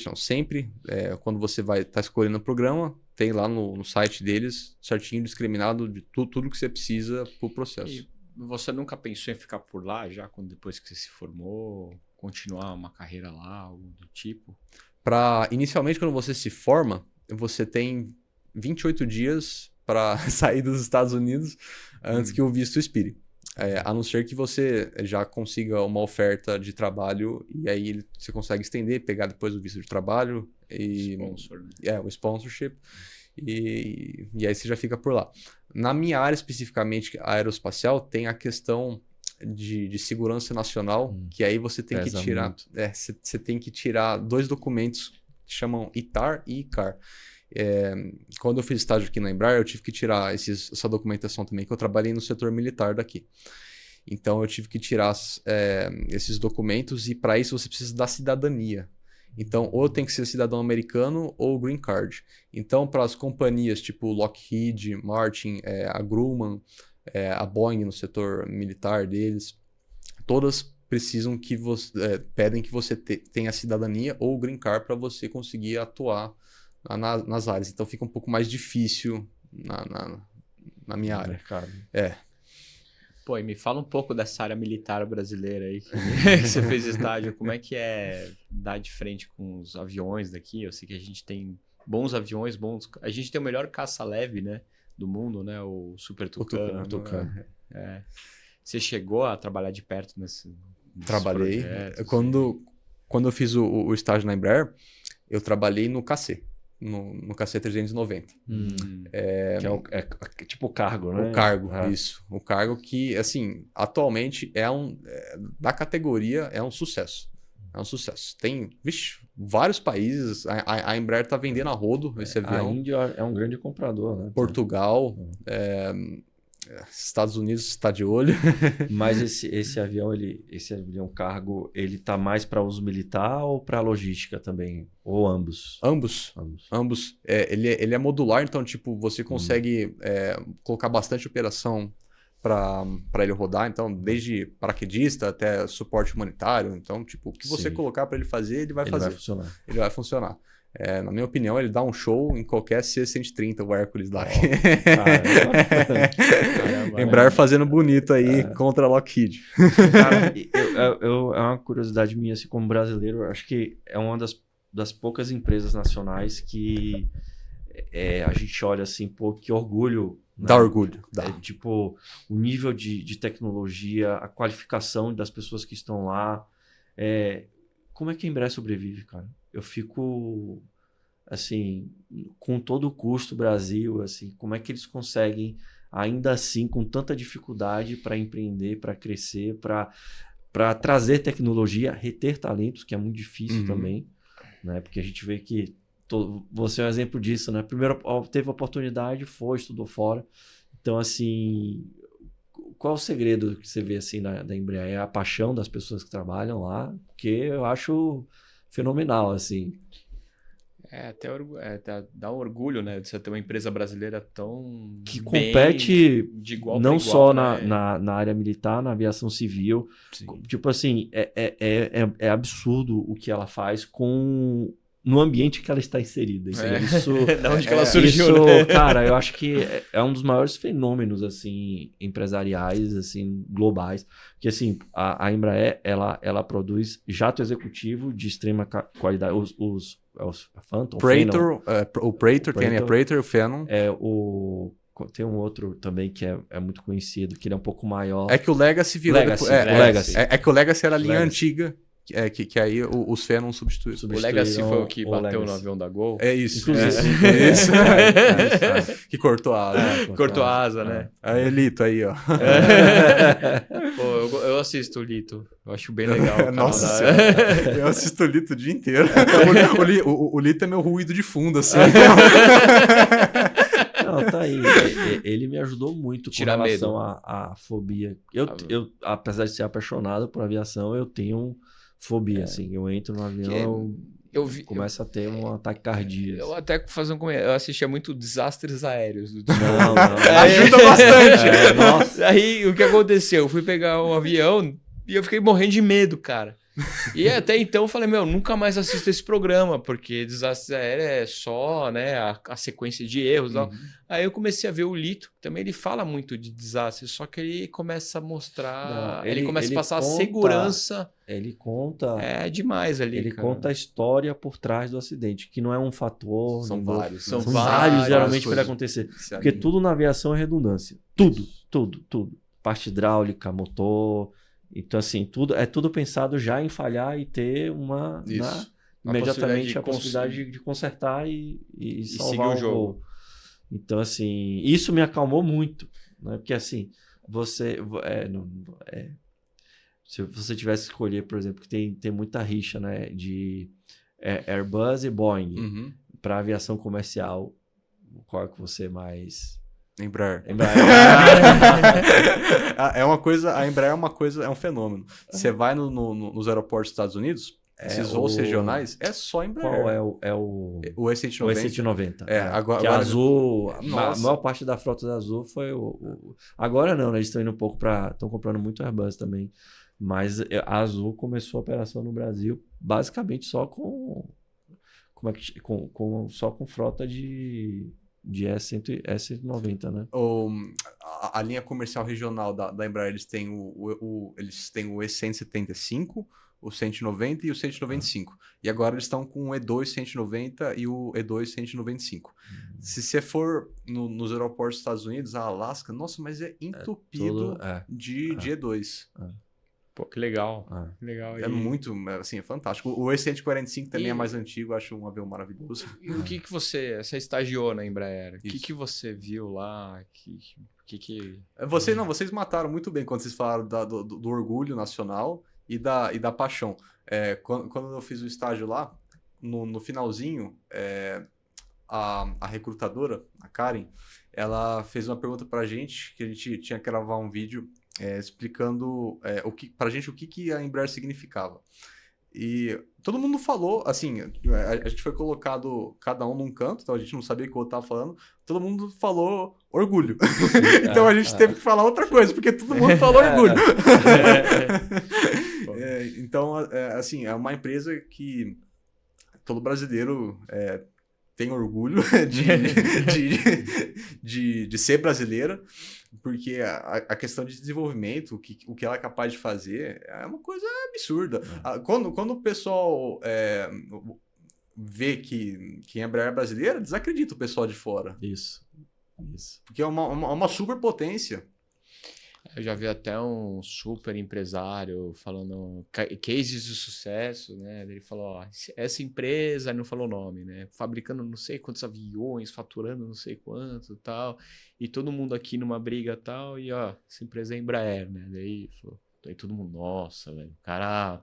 não, sempre, quando você vai estar escolhendo o programa, tem lá no site deles, certinho discriminado de tudo que você precisa para o processo. E você nunca pensou em ficar por lá já, depois que você se formou, continuar uma carreira lá, algo do tipo? Inicialmente, quando você se forma, você tem 28 dias para sair dos Estados Unidos antes que o visto expire. A não ser que você já consiga uma oferta de trabalho e aí você consegue estender, pegar depois o visto de trabalho. Sponsor, né? O sponsorship. E aí você já fica por lá. Na minha área especificamente, a aeroespacial, tem a questão de segurança nacional, que aí você tem que tirar... Você tem que tirar 2 documentos que chamam ITAR e ICAR. Quando eu fiz estágio aqui na Embraer, eu tive que tirar essa documentação também, que eu trabalhei no setor militar daqui. Então, eu tive que tirar esses documentos e, para isso, você precisa da cidadania. Então, ou tem que ser cidadão americano ou green card. Então, para as companhias tipo Lockheed Martin, a Grumman, a Boeing no setor militar deles, todas precisam pedem que você tenha cidadania ou green card para você conseguir atuar nas áreas. Então fica um pouco mais difícil na minha área. Mercado. Pô, e me fala um pouco dessa área militar brasileira aí que você fez estágio. Como é que é dar de frente com os aviões daqui? Eu sei que a gente tem bons aviões, bons... A gente tem o melhor caça-leve, né, do mundo, né? O Super Tucano. Tucano. Você chegou a trabalhar de perto nesse Trabalhei. projetos, Quando eu fiz o estágio na Embraer, eu trabalhei no KC, no KC 390. Que é tipo o cargo, né? O cargo, isso. O cargo que, assim, atualmente da categoria é um sucesso. É um sucesso. Tem, vários países. A Embraer está vendendo a rodo esse avião. A Índia é um grande comprador, né? Portugal, Estados Unidos está de olho. Mas esse avião cargo, ele tá mais para uso militar ou para logística também? Ou ambos? Ambos. Ele é modular, então tipo você consegue colocar bastante operação para ele rodar. Então, desde paraquedista até suporte humanitário. Então, tipo, o que você colocar para ele fazer, ele vai fazer. Ele vai funcionar. Na minha opinião, ele dá um show em qualquer C-130, o Hércules lá. Embraer fazendo bonito aí contra a Lockheed. Cara, é uma curiosidade minha, assim, como brasileiro, eu acho que é uma das poucas empresas nacionais que a gente olha assim, pô, que orgulho. Né? Dá orgulho. Dá. Tipo, o nível de tecnologia, a qualificação das pessoas que estão lá. Como é que a Embraer sobrevive, cara? Eu fico, assim, com todo o custo Brasil, assim, como é que eles conseguem, ainda assim, com tanta dificuldade para empreender, para crescer, para trazer tecnologia, reter talentos, que é muito difícil também, né? Porque a gente vê que você é um exemplo disso, né? Primeiro teve oportunidade, estudou fora. Então, assim, qual o segredo que você vê assim da Embraer? É a paixão das pessoas que trabalham lá, porque eu acho fenomenal, assim. Até dá um orgulho, né, de você ter uma empresa brasileira tão que compete de igual não igual, só né? na área militar, na aviação civil. Sim. Tipo assim, é absurdo o que ela faz no ambiente que ela está inserida. Isso, da onde que ela surgiu, isso, né? Cara, eu acho que é um dos maiores fenômenos assim, empresariais, assim, globais. Porque assim, a Embraer, ela produz jato executivo de extrema qualidade. Os Phantom, Praetor, o Praetor, tem a Praetor, o Phenom. Tem um outro também que é muito conhecido, que ele é um pouco maior. É que o Legacy virou... Legacy. É que o Legacy era a linha antiga. Que aí os Phenom substituíram. O Legacy foi o que bateu no avião da Gol? É isso. Inclusive. Isso. Que cortou a asa. Cortou a asa, né? A Elito aí, ó. Pô, eu assisto o Lito. Eu acho bem legal. Nossa senhora. Eu assisto o Lito o dia inteiro. O Lito é meu ruído de fundo, assim. Não, tá aí. Ele me ajudou muito com relação à fobia. Eu, apesar de ser apaixonado por aviação, eu tenho fobia, assim. Eu entro no avião, começo a ter um ataque cardíaco. Eu até fazer eu assistia muito Desastres Aéreos. Não. Ajuda bastante. Nossa. Aí, o que aconteceu? Eu fui pegar um avião e eu fiquei morrendo de medo, cara. E até então eu falei, nunca mais assisto esse programa, porque Desastres Aéreos é só, né, a sequência de erros. Aí eu comecei a ver o Lito, também ele fala muito de desastres, só que ele começa a mostrar, ele começa a passar a segurança. Ele conta... É demais ali, Ele cara. conta a história por trás do acidente, que não é um fator... São vários. São vários, geralmente, para acontecer. Porque tudo na aviação é redundância. Tudo. Parte hidráulica, motor... Então, assim, tudo pensado já em falhar e ter imediatamente a possibilidade de consertar e salvar seguir o jogo. voo. Então, assim, isso me acalmou muito, né? Porque, assim, se você tivesse que escolher, por exemplo, que tem muita rixa, né, de Airbus e Boeing para aviação comercial, qual é que você mais... Embraer. É uma coisa, a Embraer é um fenômeno. Você vai nos aeroportos dos Estados Unidos, esses voos regionais, é só Embraer. Qual o E190? O E190. Agora, a Azul, a maior parte da frota da Azul foi agora não, né? Eles estão indo um pouco estão comprando muito Airbus também. Mas a Azul começou a operação no Brasil basicamente só só com frota de E190, né? A linha comercial regional da Embraer, eles têm o E175, o 190 e o 195. E agora eles estão com o E2 190 e o E2 195. Se você for nos aeroportos dos Estados Unidos, a Alaska, nossa, mas é entupido de E2. Pô, que legal. Que legal. É muito, assim, é fantástico. O E145 também é mais antigo, acho um avião maravilhoso. E o que você estagiou na Embraer? O que você viu lá? Vocês mataram muito bem quando vocês falaram do orgulho nacional e da paixão. Quando eu fiz o estágio lá, no finalzinho, a recrutadora, a Karen, ela fez uma pergunta pra gente, que a gente tinha que gravar um vídeo explicando pra gente o que a Embraer significava. E todo mundo falou, assim, a gente foi colocado cada um num canto, então a gente não sabia o que o outro estava falando, todo mundo falou orgulho. Então a gente teve que falar outra coisa, porque todo mundo falou orgulho. Então, assim, é uma empresa que todo brasileiro tem orgulho de ser brasileira, porque a questão de desenvolvimento, o que ela é capaz de fazer, é uma coisa absurda. Quando o pessoal vê que a Embraer é brasileira, desacredita o pessoal de fora. Isso. Porque é uma superpotência. Eu já vi até um super empresário falando cases de sucesso, né? Ele falou, ó, essa empresa, não falou o nome, né? Fabricando não sei quantos aviões, faturando não sei quanto e tal. E todo mundo aqui numa briga e tal. E, ó, essa empresa é Embraer, né? Daí todo mundo, nossa, velho, o cara...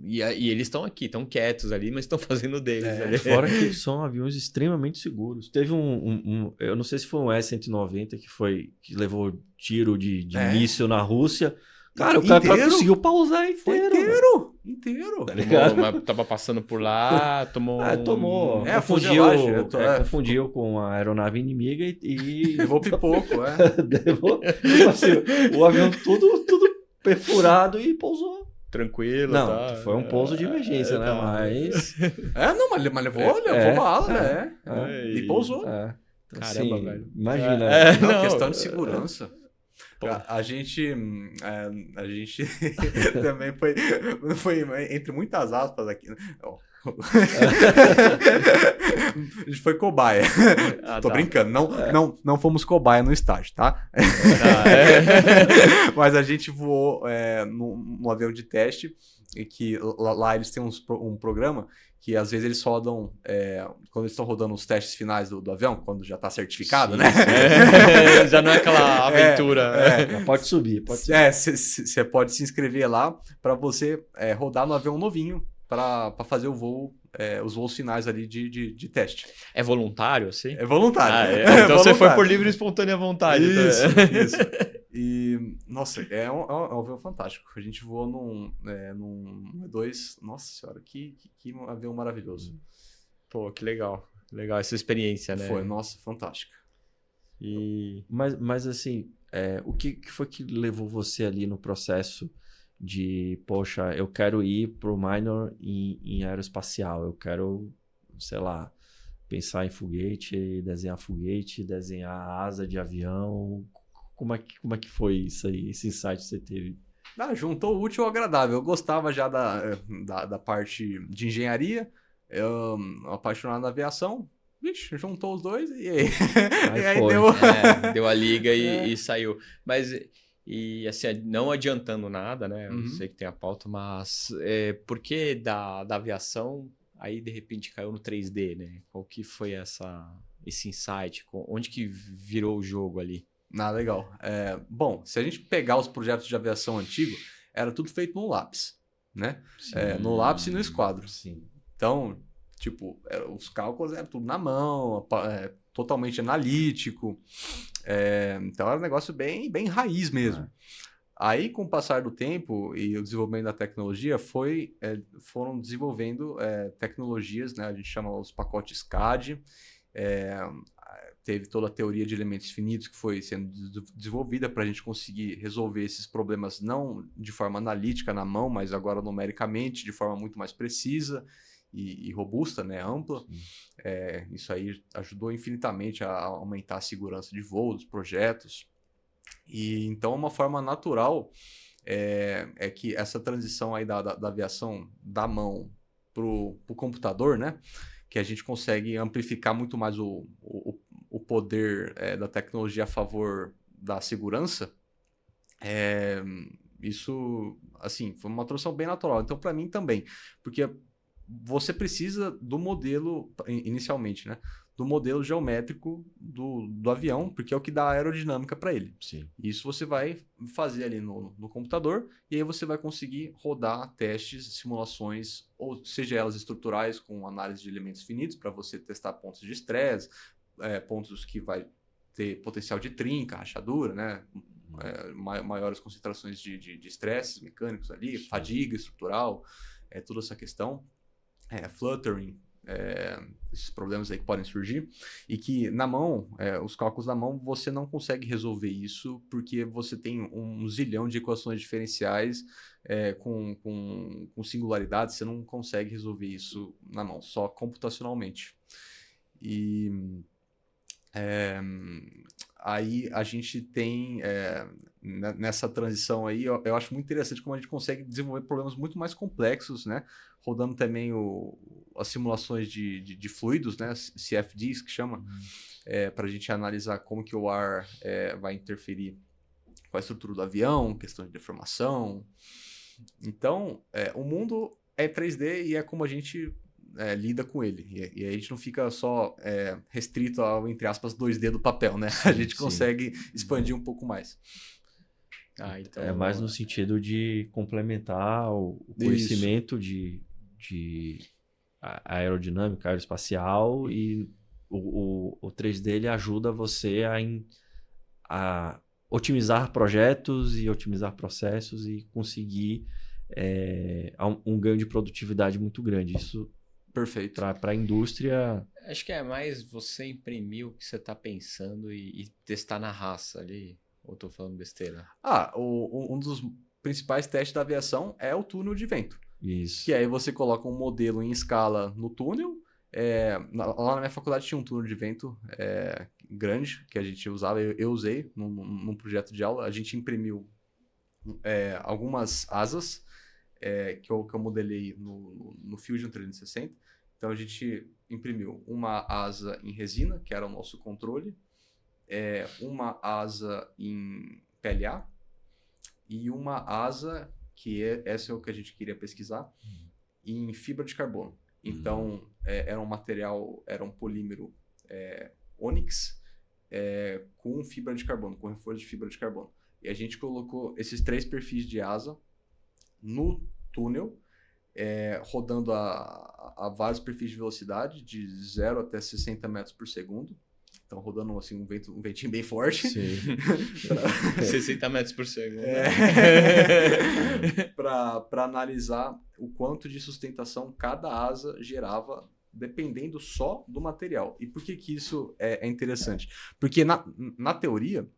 E eles estão aqui, estão quietos ali, mas estão fazendo deles. Ali. Fora que são aviões extremamente seguros. Teve eu não sei se foi um E-190 que levou tiro de míssil na Rússia. Cara, o cara conseguiu pausar Inteiro. Tá ligado? Mas tava passando por lá, tomou... tomou. Confundiu com a aeronave inimiga e... Levou pipoco, Levou, tipo assim, o avião tudo perfurado e pousou. Tranquilo. Não, tá. Foi um pouso de emergência, né? Mas... mas levou bala, né? E pousou. Então, Caramba, assim, velho. Imagina. Não, questão de segurança. A gente também foi entre muitas aspas aqui, né? A gente foi cobaia. Tô brincando, não fomos cobaia no estágio, tá? Mas a gente voou num avião de teste, e que lá eles têm um programa que às vezes eles rodam, quando eles estão rodando os testes finais do avião, quando já está certificado, né? Já não é aquela aventura. Pode subir. Você pode se inscrever lá para você rodar no avião novinho para fazer o voo, os voos finais ali de teste. É voluntário, assim? É voluntário. Então você foi por livre e espontânea vontade. Isso. E, nossa, é um avião fantástico. A gente voou num E2. Nossa senhora, que avião maravilhoso. Pô, que legal. Legal essa experiência, né? Foi, nossa, fantástica. Mas assim, o que foi que levou você ali no processo de, poxa, eu quero ir pro minor em aeroespacial, eu quero, sei lá, pensar em foguete, desenhar asa de avião. Como é que foi isso aí, esse insight que você teve? Juntou o útil ao agradável. Eu gostava já da parte de engenharia, eu apaixonado na aviação. Vixe, juntou os dois e aí deu a liga e saiu. Mas... E assim, não adiantando nada, né? Eu sei que tem a pauta, mas por que da aviação aí de repente caiu no 3D, né? Qual que foi esse insight? Onde que virou o jogo ali? Legal. Bom, se a gente pegar os projetos de aviação antigo, era tudo feito no lápis, né? No lápis e no esquadro. Sim. Então, tipo, os cálculos eram tudo na mão, totalmente analítico. Então era um negócio bem, bem raiz mesmo. Aí, com o passar do tempo e o desenvolvimento da tecnologia, foram desenvolvendo tecnologias, né? A gente chama os pacotes CAD. Teve toda a teoria de elementos finitos que foi sendo desenvolvida para a gente conseguir resolver esses problemas não de forma analítica na mão, mas agora numericamente, de forma muito mais precisa e robusta, né, ampla. Isso aí ajudou infinitamente a aumentar a segurança de voo dos projetos. E então, uma forma natural é que essa transição aí da aviação da mão pro computador, né? Que a gente consegue amplificar muito mais o poder da tecnologia a favor da segurança. Isso, assim, foi uma transição bem natural. Então, para mim também, porque você precisa do modelo, inicialmente, né? Do modelo geométrico do avião, porque é o que dá aerodinâmica para ele. Sim. Isso você vai fazer ali no computador, e aí você vai conseguir rodar testes, simulações, ou seja elas estruturais, com análise de elementos finitos, para você testar pontos de estresse, pontos que vai ter potencial de trinca, rachadura, né? Maiores concentrações de estresses mecânicos ali, fadiga estrutural, toda essa questão, fluttering, esses problemas aí que podem surgir, e que na mão, os cálculos na mão, você não consegue resolver isso, porque você tem um zilhão de equações diferenciais com singularidades, você não consegue resolver isso na mão, só computacionalmente. E aí a gente tem, nessa transição aí, eu acho muito interessante como a gente consegue desenvolver problemas muito mais complexos, né? Rodando também as simulações de fluidos, né? CFDs, que chama, para a gente analisar como que o ar vai interferir com a estrutura do avião, questão de deformação. Então, o mundo é 3D e é como a gente lida com ele. E aí a gente não fica só restrito ao, entre aspas, 2D do papel, né? A gente consegue expandir um pouco mais. Então, é mais no sentido de complementar o conhecimento de aerodinâmica, aeroespacial, e o 3D ele ajuda você a otimizar projetos e otimizar processos e conseguir um ganho de produtividade muito grande. Isso perfeito. Para a indústria. Acho que é mais você imprimir o que você está pensando e testar na raça ali. Ou estou falando besteira? Um dos principais testes da aviação é o túnel de vento. Isso. Que aí você coloca um modelo em escala no túnel. Lá na minha faculdade tinha um túnel de vento grande que a gente usava. Eu usei num projeto de aula. A gente imprimiu algumas asas que eu modelei no Fusion 360. Então a gente imprimiu uma asa em resina, que era o nosso controle, uma asa em PLA e uma asa, essa é o que a gente queria pesquisar, em fibra de carbono. Então era um material, era um polímero Onyx com fibra de carbono, com reforço de fibra de carbono. E a gente colocou esses 3 perfis de asa no túnel, rodando a vários perfis de velocidade, de 0 até 60 metros por segundo. Então, rodando assim, um ventinho bem forte. Sim. 60 metros por segundo. Para analisar o quanto de sustentação cada asa gerava, dependendo só do material. E por que isso é interessante? Porque na teoria,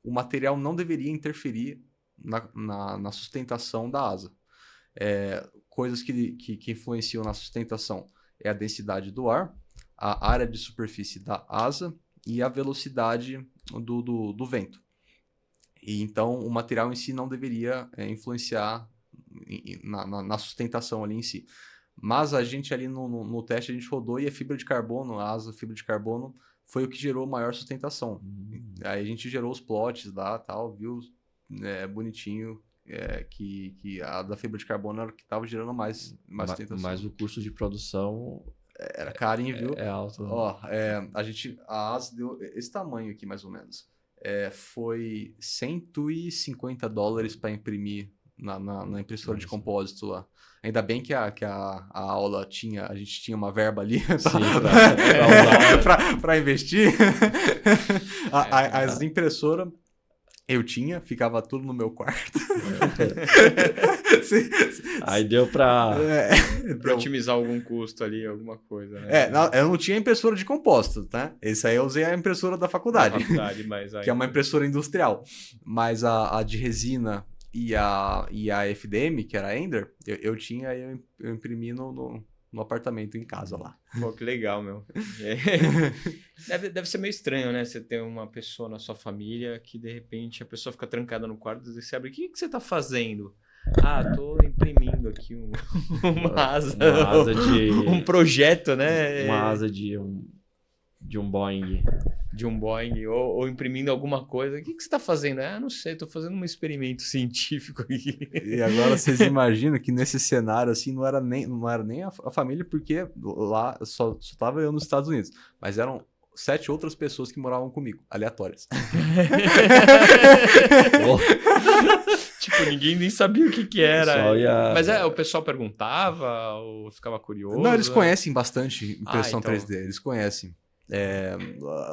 o material não deveria interferir na sustentação da asa. Coisas que influenciam na sustentação é a densidade do ar, a área de superfície da asa e a velocidade do vento. E então o material em si não deveria influenciar na sustentação ali em si. Mas a gente ali no teste a gente rodou e a fibra de carbono, a asa fibra de carbono, foi o que gerou maior sustentação. Aí a gente gerou os plots lá, tal, viu bonitinho, que a da fibra de carbono era o que estava gerando mais sustentação. Mas o custo de produção era carinho, viu? É alto. A asa deu esse tamanho aqui, mais ou menos. Foi $150 para imprimir na impressora de compósito lá. Ainda bem que a aula a gente tinha uma verba ali para investir. As impressoras eu tinha, ficava tudo no meu quarto. Aí deu para otimizar algum custo ali, alguma coisa, né? Eu não tinha impressora de composto, tá? Esse aí eu usei a impressora da faculdade. Mas aí... Que é uma impressora industrial. Mas a de resina e a FDM, que era a Ender, eu tinha, eu imprimi no apartamento em casa lá. Pô, que legal, meu. Deve ser meio estranho, né? Você ter uma pessoa na sua família que, de repente, a pessoa fica trancada no quarto e você abre, o que você tá fazendo? Ah, tô imprimindo aqui uma asa de... um projeto, né? Uma asa de um Boeing. De um Boeing, ou imprimindo alguma coisa. O que você tá fazendo? Ah, não sei, tô fazendo um experimento científico aqui. E agora vocês imaginam que nesse cenário, assim, não era nem a família, porque lá só tava eu nos Estados Unidos. Mas eram 7 outras pessoas que moravam comigo, aleatórias. Tipo, ninguém nem sabia o que era. Ia... Mas o pessoal perguntava ou ficava curioso? Não, eles conhecem bastante impressão então... 3D, eles conhecem.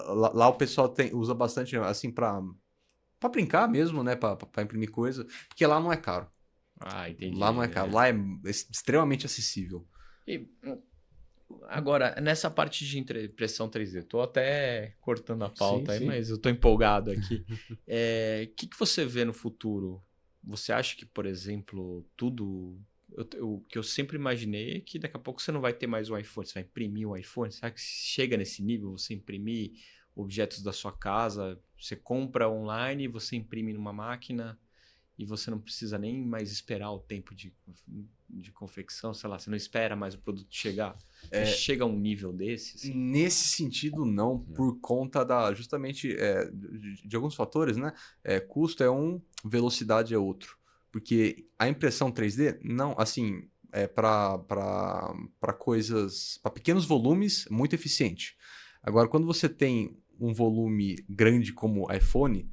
Lá o pessoal usa bastante, assim, pra brincar mesmo, né? Pra imprimir coisa, porque lá não é caro. Ah, entendi. Lá não é caro, lá é extremamente acessível. E agora, nessa parte de impressão 3D, tô até cortando a pauta aí, mas eu tô empolgado aqui. O que você vê no futuro? Você acha que, por exemplo, tudo... O que eu sempre imaginei é que daqui a pouco você não vai ter mais um iPhone, você vai imprimir um iPhone. Será que chega nesse nível, você imprimir objetos da sua casa, você compra online, você imprime numa máquina e você não precisa nem mais esperar o tempo de confecção, sei lá, você não espera mais o produto chegar. Chega a um nível desse? Assim? Nesse sentido, não, por conta justamente de alguns fatores, né? Custo é um, velocidade é outro. Porque a impressão 3D, não, assim, para coisas, para pequenos volumes, muito eficiente. Agora, quando você tem um volume grande como iPhone,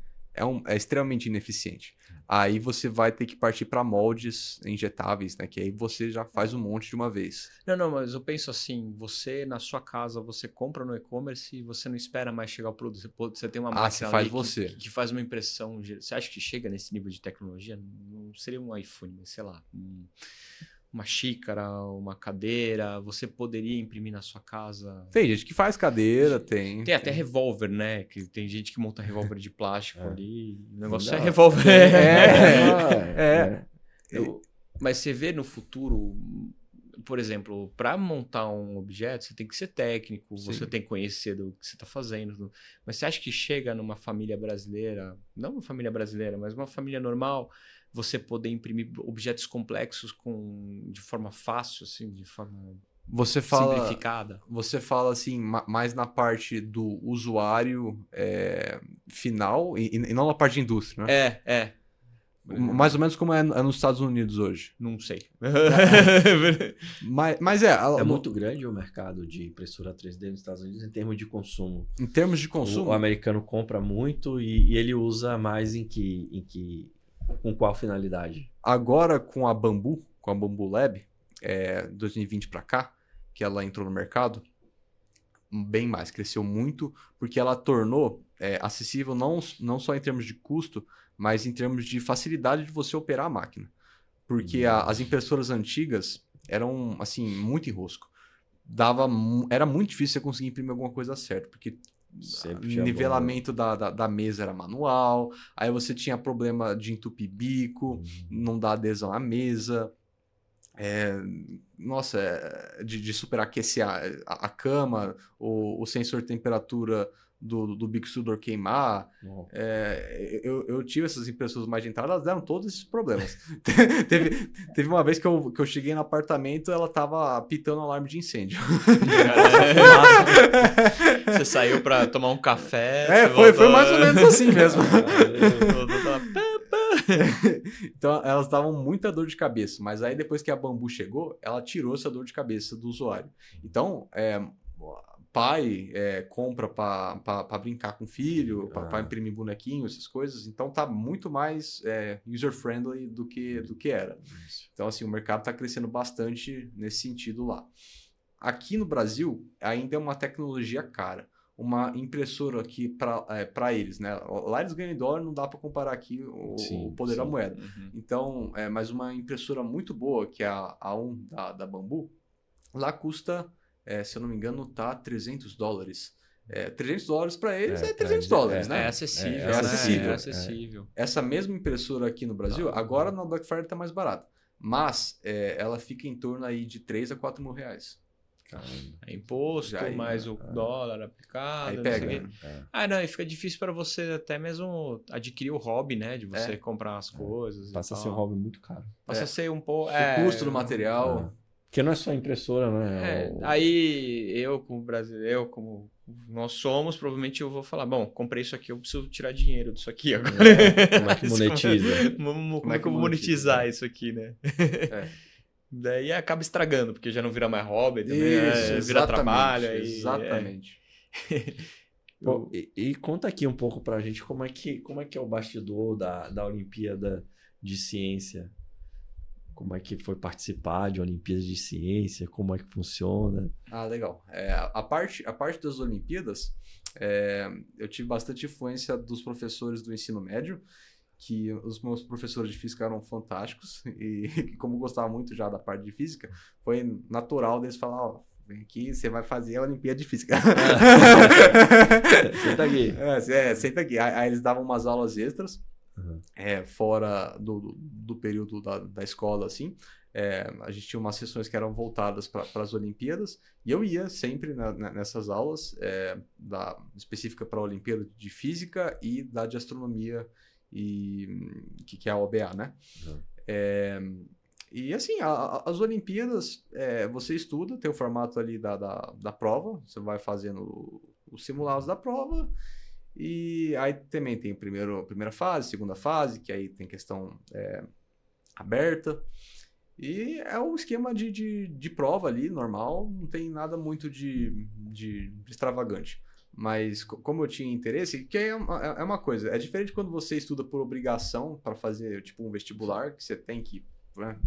é extremamente ineficiente. Aí você vai ter que partir para moldes injetáveis, né? Que aí você já faz um monte de uma vez. Não, mas eu penso assim, você na sua casa, você compra no e-commerce e você não espera mais chegar o produto. Você tem uma máquina faz ali que faz uma impressão. Você acha que chega nesse nível de tecnologia? Não seria um iPhone, mas sei lá, uma xícara, uma cadeira, você poderia imprimir na sua casa. Tem gente que faz cadeira, tem. Tem até revólver, né? Que tem gente que monta revólver de plástico ali. O negócio é revólver. Mas você vê no futuro, por exemplo, para montar um objeto, você tem que ser técnico, você tem que conhecer do que você está fazendo. Mas você acha que chega numa família brasileira, não uma família brasileira, mas uma família normal, você poder imprimir objetos complexos de forma fácil, assim, de forma simplificada? Você fala assim, mais na parte do usuário final e não na parte de indústria, né? Mais ou menos como é nos Estados Unidos hoje. Não sei. Mas é muito grande o mercado de impressora 3D nos Estados Unidos em termos de consumo. Em termos de consumo? O americano compra muito e ele usa mais com qual finalidade? Agora com a Bambu Lab, 2020 para cá, que ela entrou no mercado, bem mais, cresceu muito, porque ela tornou acessível não só em termos de custo, mas em termos de facilidade de você operar a máquina. Porque as impressoras antigas eram, assim, muito enrosco. Era muito difícil você conseguir imprimir alguma coisa certa, porque o nivelamento da mesa era manual, aí você tinha problema de entupir bico, não dar adesão à mesa, de superaquecer a cama, o sensor de temperatura do Big Sudor queimar. Eu tive essas impressoras mais de entrada, elas deram todos esses problemas. teve uma vez que eu cheguei no apartamento, ela tava apitando alarme de incêndio. Você saiu para tomar um café? Foi mais ou menos assim mesmo. Então elas davam muita dor de cabeça, mas aí depois que a Bambu chegou, ela tirou essa dor de cabeça do usuário. Então, pai compra para brincar com o filho, para imprimir bonequinho, essas coisas. Então tá muito mais user-friendly do que era. Então, assim, o mercado está crescendo bastante nesse sentido lá. Aqui no Brasil, ainda é uma tecnologia cara. Uma impressora aqui para eles, né? Lá eles ganham em dólar, não dá para comparar aqui o poder da moeda. Uhum. Então, mas uma impressora muito boa, que é a A1 da Bambu, lá custa, se eu não me engano, tá $300. $300 para eles é $300, né? É acessível. É acessível. É acessível. Essa mesma impressora aqui no Brasil, agora na Black Friday tá mais barata. Mas ela fica em torno aí de 3 a 4 mil reais. É imposto, Aí, mais o dólar aplicado. Aí não pega, sei o quê. Não, e fica difícil para você até mesmo adquirir o hobby, né? De você comprar as coisas. Passa e a ser um tal. hobby muito caro. Passa a ser um pouco. O custo do material. Porque não é só impressora, né? Aí eu, como brasileiro, como nós somos, provavelmente eu vou falar: bom, comprei isso aqui, eu preciso tirar dinheiro disso aqui agora. Como é que monetiza? Como é que eu vou monetizar isso aqui, né? Daí acaba estragando, porque já não vira mais hobby também, Isso, vira trabalho. Exatamente. Pô, e conta aqui um pouco pra gente como é que é o bastidor da Olimpíada de Ciência. Como é que foi participar de Olimpíadas de Ciência? Como é que funciona? Legal. A parte das Olimpíadas, eu tive bastante influência dos professores do ensino médio, que os meus professores de física eram fantásticos e como eu gostava muito já da parte de física, foi natural deles falar, vem aqui, você vai fazer a Olimpíada de Física. Senta aqui. Senta aqui. Aí eles davam umas aulas extras, fora do período da escola, assim. A gente tinha umas sessões que eram voltadas para as Olimpíadas, e eu ia sempre nessas aulas, específica para a Olimpíada de Física e da de Astronomia, que é a OBA, né? E assim, as Olimpíadas, você estuda, tem o formato ali da prova, você vai fazendo os simulados da prova, e aí também tem a primeira fase, segunda fase, que aí tem questão aberta, e é um esquema de prova ali, normal, não tem nada muito de extravagante. Mas como eu tinha interesse, que é uma coisa, é diferente quando você estuda por obrigação para fazer tipo um vestibular, que você tem que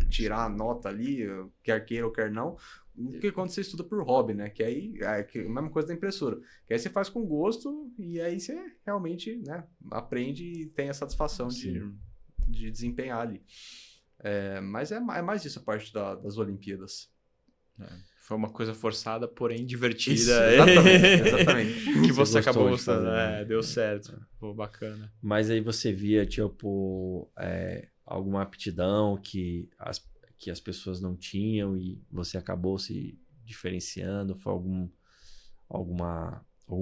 tirar a nota ali, quer queira ou quer não, do que quando você estuda por hobby, né? Que aí é a mesma coisa da impressora. Que aí você faz com gosto e aí você realmente, né, aprende e tem a satisfação de desempenhar ali. Mas é mais isso a parte das Olimpíadas. Foi uma coisa forçada, porém divertida. Isso, exatamente. Que você acabou gostando. Fazer, deu certo. Pô, bacana. Mas aí você via, tipo, alguma aptidão que as pessoas não tinham e você acabou se diferenciando? Foi algum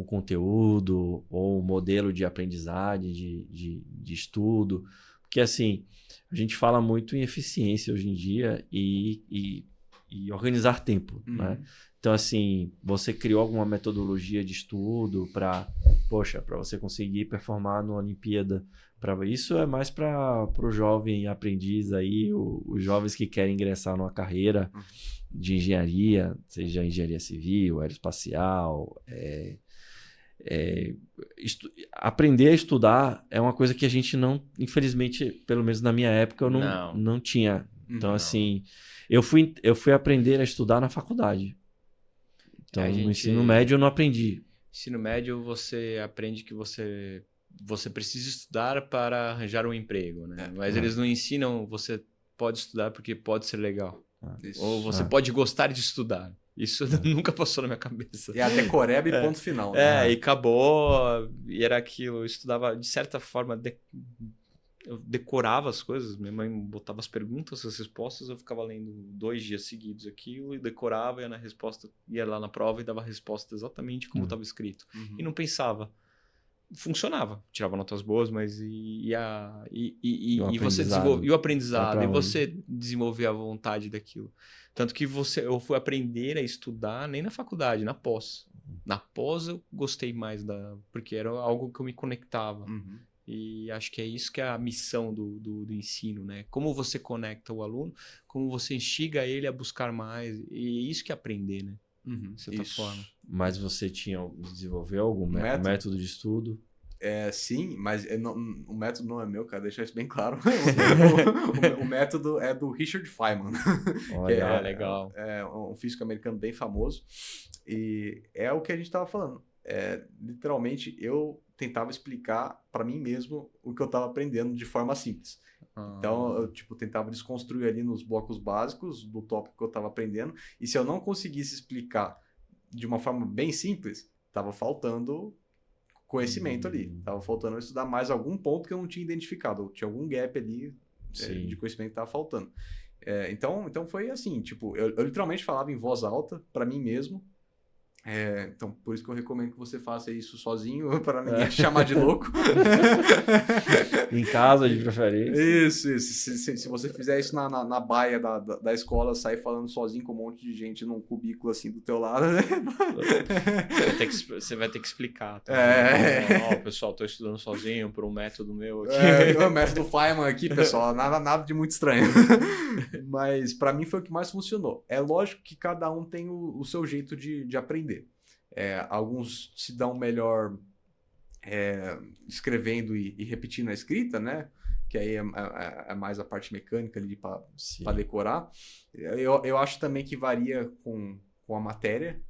conteúdo ou modelo de aprendizagem, de estudo? Porque, assim, a gente fala muito em eficiência hoje em dia e organizar tempo, né? Então, assim, você criou alguma metodologia de estudo para você conseguir performar na Olimpíada? Isso é mais para o jovem aprendiz aí, os jovens que querem ingressar numa carreira de engenharia, seja engenharia civil, aeroespacial. Aprender a estudar é uma coisa que a gente não, infelizmente, pelo menos na minha época, eu não tinha. Então, assim, eu fui aprender a estudar na faculdade. Então, no ensino médio eu não aprendi. Ensino médio você aprende que você precisa estudar para arranjar um emprego, né? Mas eles não ensinam, você pode estudar porque pode ser legal. Ou você pode gostar de estudar. Isso nunca passou na minha cabeça. E a decoreba e ponto final. Né? E acabou, e era aquilo. Eu estudava, de certa forma, eu decorava as coisas. Minha mãe botava as perguntas, as respostas, eu ficava lendo 2 dias seguidos aquilo e decorava, ia lá na prova e dava a resposta exatamente como estava escrito. E não pensava. Funcionava, tirava notas boas, mas e você desenvolvia o aprendizado, e você desenvolvia a vontade daquilo. Tanto que eu fui aprender a estudar nem na faculdade, na pós. Na pós eu gostei mais porque era algo que eu me conectava. E acho que é isso que é a missão do ensino, né? Como você conecta o aluno, como você instiga ele a buscar mais, e isso que é aprender, né? De certa forma. Mas você desenvolveu algum método de estudo? Sim, mas o método não é meu, cara, deixa isso bem claro. O método é do Richard Feynman. Olha, legal. É um físico americano bem famoso. E é o que a gente estava falando. Literalmente, eu tentava explicar para mim mesmo o que eu estava aprendendo de forma simples. Então, eu tentava desconstruir ali nos blocos básicos do tópico que eu estava aprendendo. E se eu não conseguisse explicar de uma forma bem simples, estava faltando conhecimento ali. Estava faltando eu estudar mais algum ponto que eu não tinha identificado. Ou tinha algum gap ali de conhecimento que estava faltando. Então foi assim, tipo, eu literalmente falava em voz alta para mim mesmo. Então, por isso que eu recomendo que você faça isso sozinho, para ninguém te chamar de louco. Em casa, de preferência. Isso. Se você fizer isso na baia da escola, sair falando sozinho com um monte de gente num cubículo assim do teu lado, né? Você vai ter que explicar. Tá? Pessoal, tô estudando sozinho por um método meu aqui. O método Feynman aqui, pessoal, nada de muito estranho. Mas para mim foi o que mais funcionou. É lógico que cada um tem o seu jeito de aprender. Alguns se dão melhor escrevendo e repetindo a escrita, né? Que aí é mais a parte mecânica ali para decorar. Eu acho também que varia com a matéria.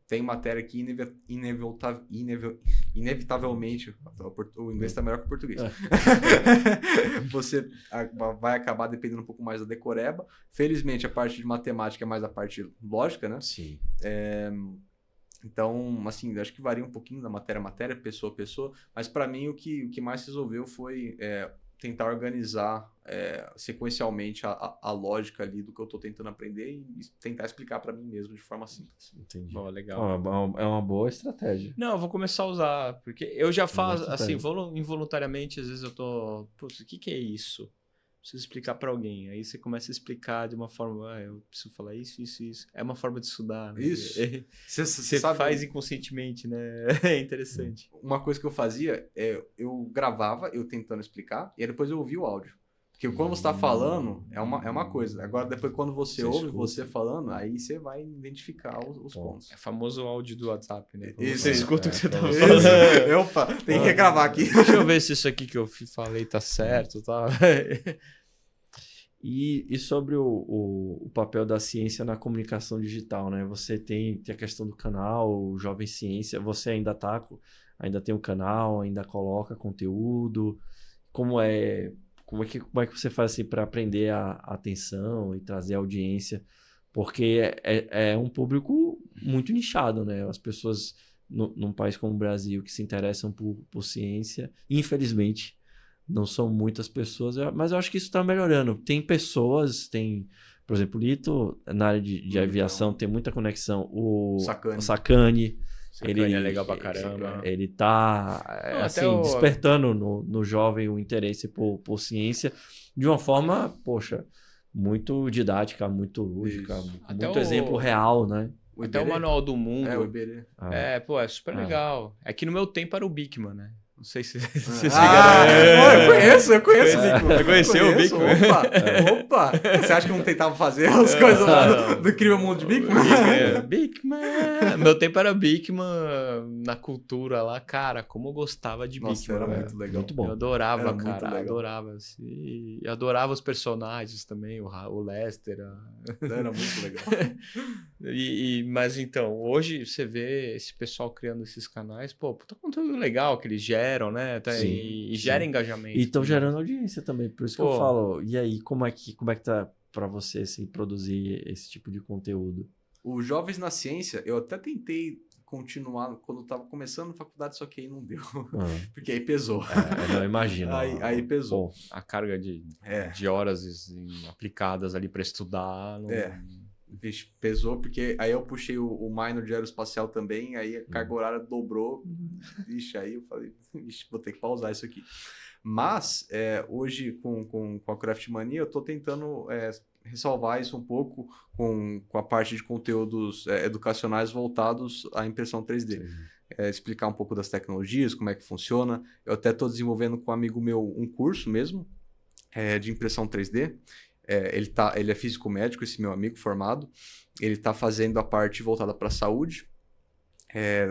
Tem matéria que inevitavelmente, o inglês está melhor que o português. Você vai acabar dependendo um pouco mais da decoreba. Felizmente, a parte de matemática é mais a parte lógica, né? Sim. Então, assim, acho que varia um pouquinho da matéria a matéria, pessoa a pessoa, mas para mim o que mais resolveu foi tentar organizar sequencialmente a lógica ali do que eu estou tentando aprender e tentar explicar para mim mesmo de forma simples. Entendi. Bom, legal. É uma boa estratégia. Não, eu vou começar a usar, porque eu já faço, assim, involuntariamente, às vezes eu tô, putz, o que é isso? Preciso explicar para alguém. Aí você começa a explicar de uma forma, eu preciso falar isso. É uma forma de estudar. Né? Isso. Você faz inconscientemente, né? É interessante. Uma coisa que eu fazia eu gravava eu tentando explicar e aí depois eu ouvia o áudio. Porque quando você está falando, é uma coisa. Agora, depois quando você ouve você falando, aí você vai identificar os pontos. É famoso áudio do WhatsApp, né? Isso, você escuta o que você tá falando. Opa, tem que regravar aqui. Deixa eu ver se isso aqui que eu falei tá certo, tá? E sobre o papel da ciência na comunicação digital, né? Você tem a questão do canal, o Jovem Ciência, você ainda tem um canal, ainda coloca conteúdo. Como é que você faz assim para aprender a atenção e trazer a audiência? Porque é um público muito nichado, né? As pessoas num país como o Brasil que se interessam por ciência, infelizmente, não são muitas pessoas, mas eu acho que isso está melhorando. Tem pessoas, por exemplo, o Lito, na área de aviação, tem muita conexão. O Sacani. Ele é legal pra caramba. Ele tá despertando no jovem o interesse por ciência de uma forma, poxa, muito didática, muito lúdica, muito exemplo real, né? Até o Manual do Mundo. O Iberê. É super legal. É que no meu tempo era o Bikman, né? Não sei se vocês Eu conheço o Bikman. Você conheceu o Bikman? Opa! Você acha que eu não tentava fazer as coisas do Incrível Mundo de Bikman? Bikman! Meu tempo era Bikman na cultura lá. Cara, como eu gostava de Bikman. Era muito legal. Muito bom. Eu adorava, era cara. Muito legal. Adorava. Assim, eu adorava os personagens também, o Lester. Era muito legal. Mas então, hoje você vê esse pessoal criando esses canais, puta conteúdo legal que eles geram, né? E gera engajamento. E estão gerando audiência também, por isso que eu falo. E aí, como é que tá para você assim, produzir esse tipo de conteúdo? Os Jovens na Ciência, eu até tentei continuar quando eu estava começando a faculdade, só que aí não deu. Porque aí pesou. Não imagino. Aí pesou. Pô, a carga de horas aplicadas ali para estudar. Vixe, pesou, porque aí eu puxei o minor de aeroespacial também, aí a carga horária dobrou. Vixe, aí eu falei, vou ter que pausar isso aqui. Mas, hoje, com a Craft Mania, eu estou tentando ressalvar isso um pouco com a parte de conteúdos educacionais voltados à impressão 3D. Explicar um pouco das tecnologias, como é que funciona. Eu até estou desenvolvendo com um amigo meu um curso mesmo de impressão 3D. Ele é físico médico, esse meu amigo formado. Ele está fazendo a parte voltada para a saúde.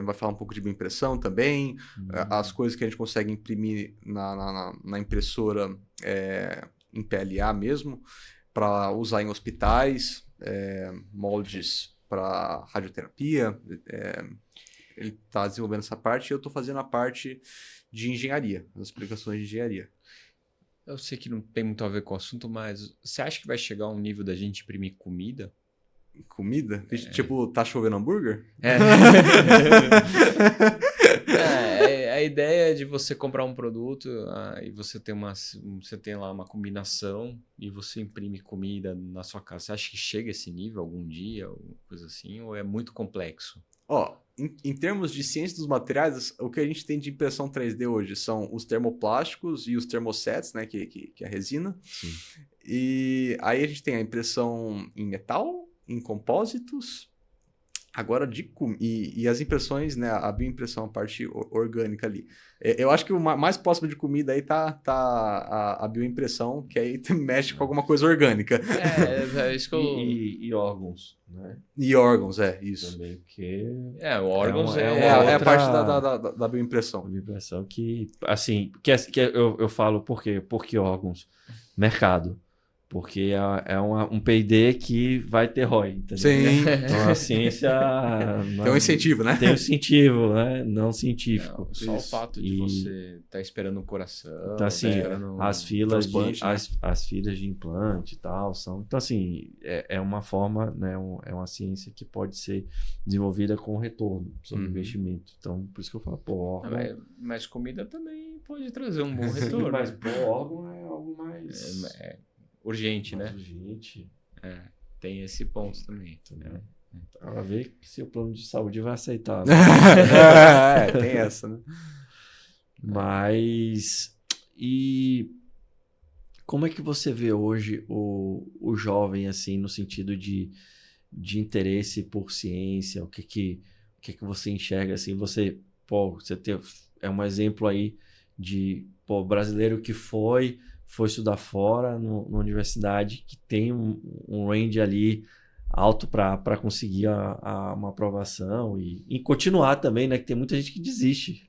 Vai falar um pouco de bioimpressão também. As coisas que a gente consegue imprimir na impressora em PLA mesmo, para usar em hospitais, moldes para radioterapia. Ele está desenvolvendo essa parte e eu estou fazendo a parte de engenharia, as explicações de engenharia. Eu sei que não tem muito a ver com o assunto, mas você acha que vai chegar um nível da gente imprimir comida? Comida? Tipo, tá chovendo hambúrguer? A ideia é de você comprar um produto e você tem lá uma combinação e você imprime comida na sua casa. Você acha que chega a esse nível algum dia, alguma coisa assim, ou é muito complexo? Ó, em termos de ciência dos materiais, o que a gente tem de impressão 3D hoje são os termoplásticos e os termosets, né, que é a resina. Sim. E aí a gente tem a impressão em metal, em compósitos, agora e as impressões, né, a bioimpressão, a parte orgânica ali. Eu acho que o mais próximo de comida aí tá a bioimpressão, que aí mexe com alguma coisa orgânica. É isso que eu... E órgãos, né? E órgãos, isso. Também, porque órgãos É a outra- parte da bioimpressão. a impressão que, assim, eu falo por quê? Porque órgãos, mercado. Porque é um P&D que vai ter ROI, entendeu? Sim. Então a ciência... Tem um incentivo, né? Tem um incentivo, né? Não científico. Só o fato de você estar esperando o coração. Então, assim, as filas transplante, né? as filas de implante e tal são... Então, assim, é uma forma, né? É uma ciência que pode ser desenvolvida com retorno sobre investimento. Então, por isso que eu falo, órgão... Mas comida também pode trazer um bom Sim, retorno. mas órgão é algo mais... urgente, mais né? urgente. Tem esse ponto também. Entendeu? Para ver se o plano de saúde vai aceitar. Tem essa, né? Mas, e como é que você vê hoje o jovem, assim, no sentido de interesse por ciência? O que você enxerga, assim? Você é um exemplo aí de brasileiro que foi estudar fora, numa universidade que tem um range ali alto para conseguir uma aprovação e continuar também, né? Que tem muita gente que desiste.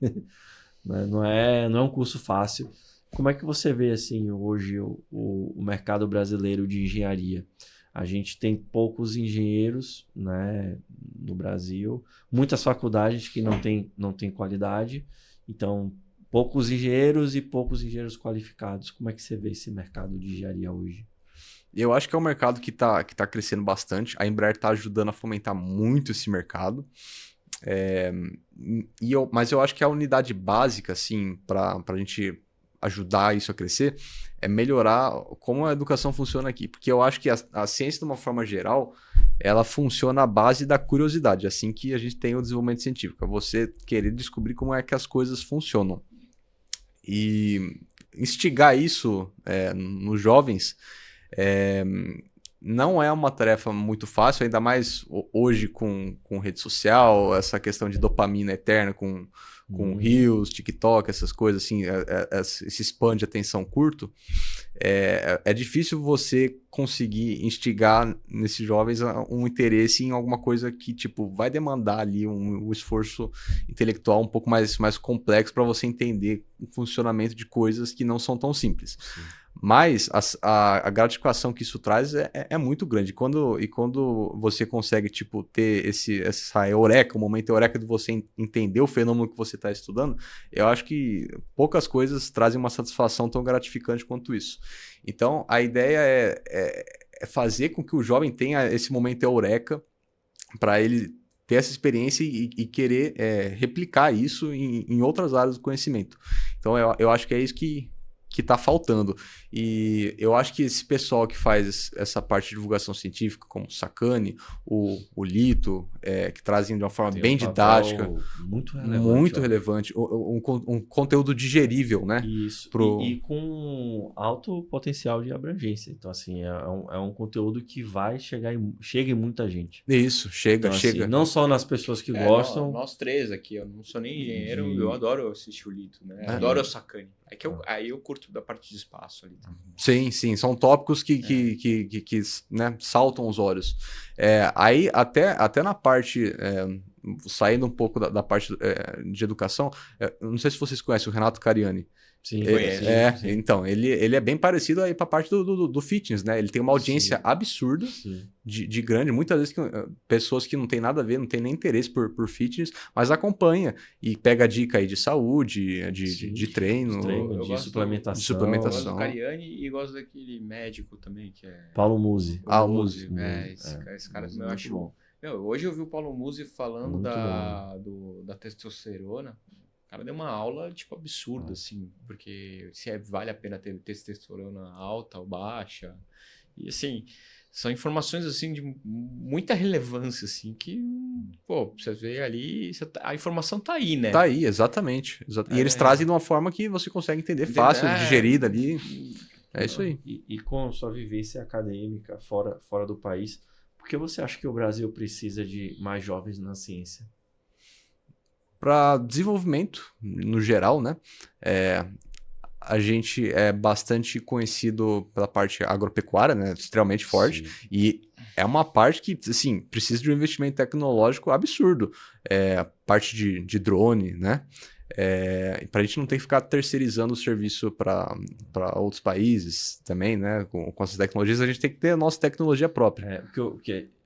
Não é um curso fácil. Como é que você vê, assim, hoje o mercado brasileiro de engenharia? A gente tem poucos engenheiros, né, no Brasil, muitas faculdades que não tem qualidade, então poucos engenheiros e poucos engenheiros qualificados. Como é que você vê esse mercado de engenharia hoje? Eu acho que é um mercado que tá crescendo bastante. A Embraer está ajudando a fomentar muito esse mercado. Mas eu acho que a unidade básica, assim, para a gente ajudar isso a crescer, é melhorar como a educação funciona aqui. Porque eu acho que a ciência, de uma forma geral, ela funciona à base da curiosidade. Assim que a gente tem o desenvolvimento científico. É você querer descobrir como é que as coisas funcionam. E instigar isso nos jovens não é uma tarefa muito fácil, ainda mais hoje com rede social, essa questão de dopamina eterna com Reels, TikTok, essas coisas assim, esse span de atenção curto. É difícil você conseguir instigar nesses jovens um interesse em alguma coisa que tipo vai demandar ali um esforço intelectual um pouco mais complexo para você entender o funcionamento de coisas que não são tão simples. Sim. Mas a gratificação que isso traz é muito grande. E quando você consegue tipo, ter essa eureka, o momento eureka de você entender o fenômeno que você está estudando, eu acho que poucas coisas trazem uma satisfação tão gratificante quanto isso. Então, a ideia é fazer com que o jovem tenha esse momento eureka para ele ter essa experiência e querer replicar isso em outras áreas do conhecimento. Então, eu acho que é isso que está faltando. E eu acho que esse pessoal que faz essa parte de divulgação científica, como o Sacani, o Lito, que trazem de uma forma bem didática, muito relevante, um conteúdo digerível, né? Isso, e com alto potencial de abrangência. Então, assim, é um conteúdo que vai chega em muita gente. Isso, chega. Então, assim, não só nas pessoas que gostam... Nós três aqui, eu não sou nem engenheiro, eu adoro assistir o Lito, né? Adoro o Sacani. Aí eu curto da parte de espaço ali. Sim, são tópicos que né, saltam os olhos. Aí, até na parte, saindo um pouco da parte de educação, não sei se vocês conhecem o Renato Cariani. Sim, sim. Então, ele é bem parecido aí para a parte do fitness, né? Ele tem uma audiência absurda, de grande, muitas vezes pessoas que não tem nada a ver, não tem nem interesse por fitness, mas acompanha e pega dica aí de saúde, de treino, de suplementação. De suplementação. Eu gosto do Cariani e gosto daquele médico também, que é... Paulo Musi. O Musi. Esse cara eu acho bom. Hoje eu vi o Paulo Musi falando da testosterona. cara deu uma aula, tipo, absurda, assim, porque se vale a pena ter testosterona alta ou baixa. E, assim, são informações, assim, de muita relevância, assim, que, pô, você vê ali, a informação tá aí, né? Tá aí, exatamente. E eles trazem de uma forma que você consegue entender fácil, digerida ali. É isso aí. E com sua vivência acadêmica fora do país, por que você acha que o Brasil precisa de mais jovens na ciência? Para desenvolvimento, no geral, né? A gente é bastante conhecido pela parte agropecuária, né? Extremamente forte. Sim. E é uma parte que, assim, precisa de um investimento tecnológico absurdo. A parte de drone, né? Para a gente não ter que ficar terceirizando o serviço para outros países também, né? Com essas tecnologias, a gente tem que ter a nossa tecnologia própria.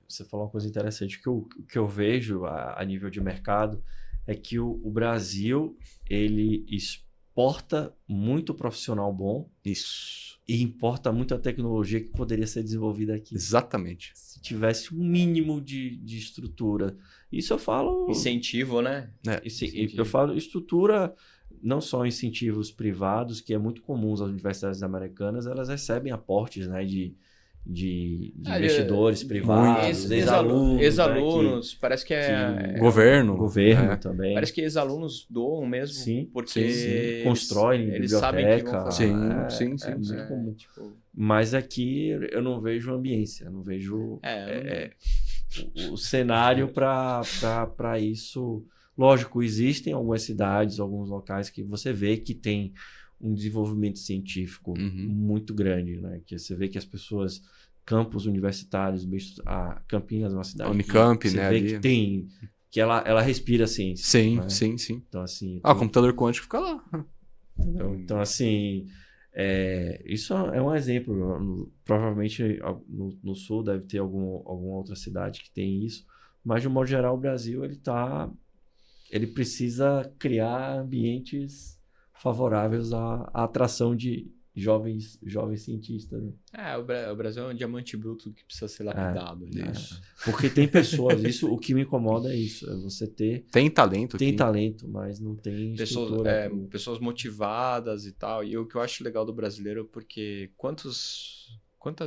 Você falou uma coisa interessante. O que eu vejo a nível de mercado é que o Brasil, ele exporta muito profissional bom. Isso. E importa muita tecnologia que poderia ser desenvolvida aqui. Exatamente. Se tivesse um mínimo de estrutura. Isso eu falo... Incentivo, né? Eu falo estrutura, não só incentivos privados, que é muito comum as universidades americanas, elas recebem aportes, né, de investidores privados, ex-alunos, né, parece que governo também. Parece que ex-alunos doam mesmo, sim, porque constroem eles biblioteca. Sabem que vão fazer. Sim. Muito comum. Tipo... Mas aqui eu não vejo ambiência, eu não vejo o cenário para isso. Lógico, existem algumas cidades, alguns locais que você vê que tem um desenvolvimento científico muito grande, né? Que você vê que as pessoas, campos universitários, a Campinas é uma cidade Unicamp, que você né, vê ali. que tem, que ela respira ciência. Sim, né? sim. Então, assim... O computador quântico fica lá. Então assim, isso é um exemplo. Provavelmente no sul deve ter alguma outra cidade que tem isso, mas de um modo geral o Brasil ele precisa criar ambientes favoráveis à atração de jovens cientistas. Né? O Brasil é um diamante bruto que precisa ser lapidado. Isso. Porque tem pessoas, o que me incomoda é isso, é você ter... Tem talento. Tem talento, mas não tem estrutura. Pessoas motivadas e tal. E o que eu acho legal do brasileiro, porque quantas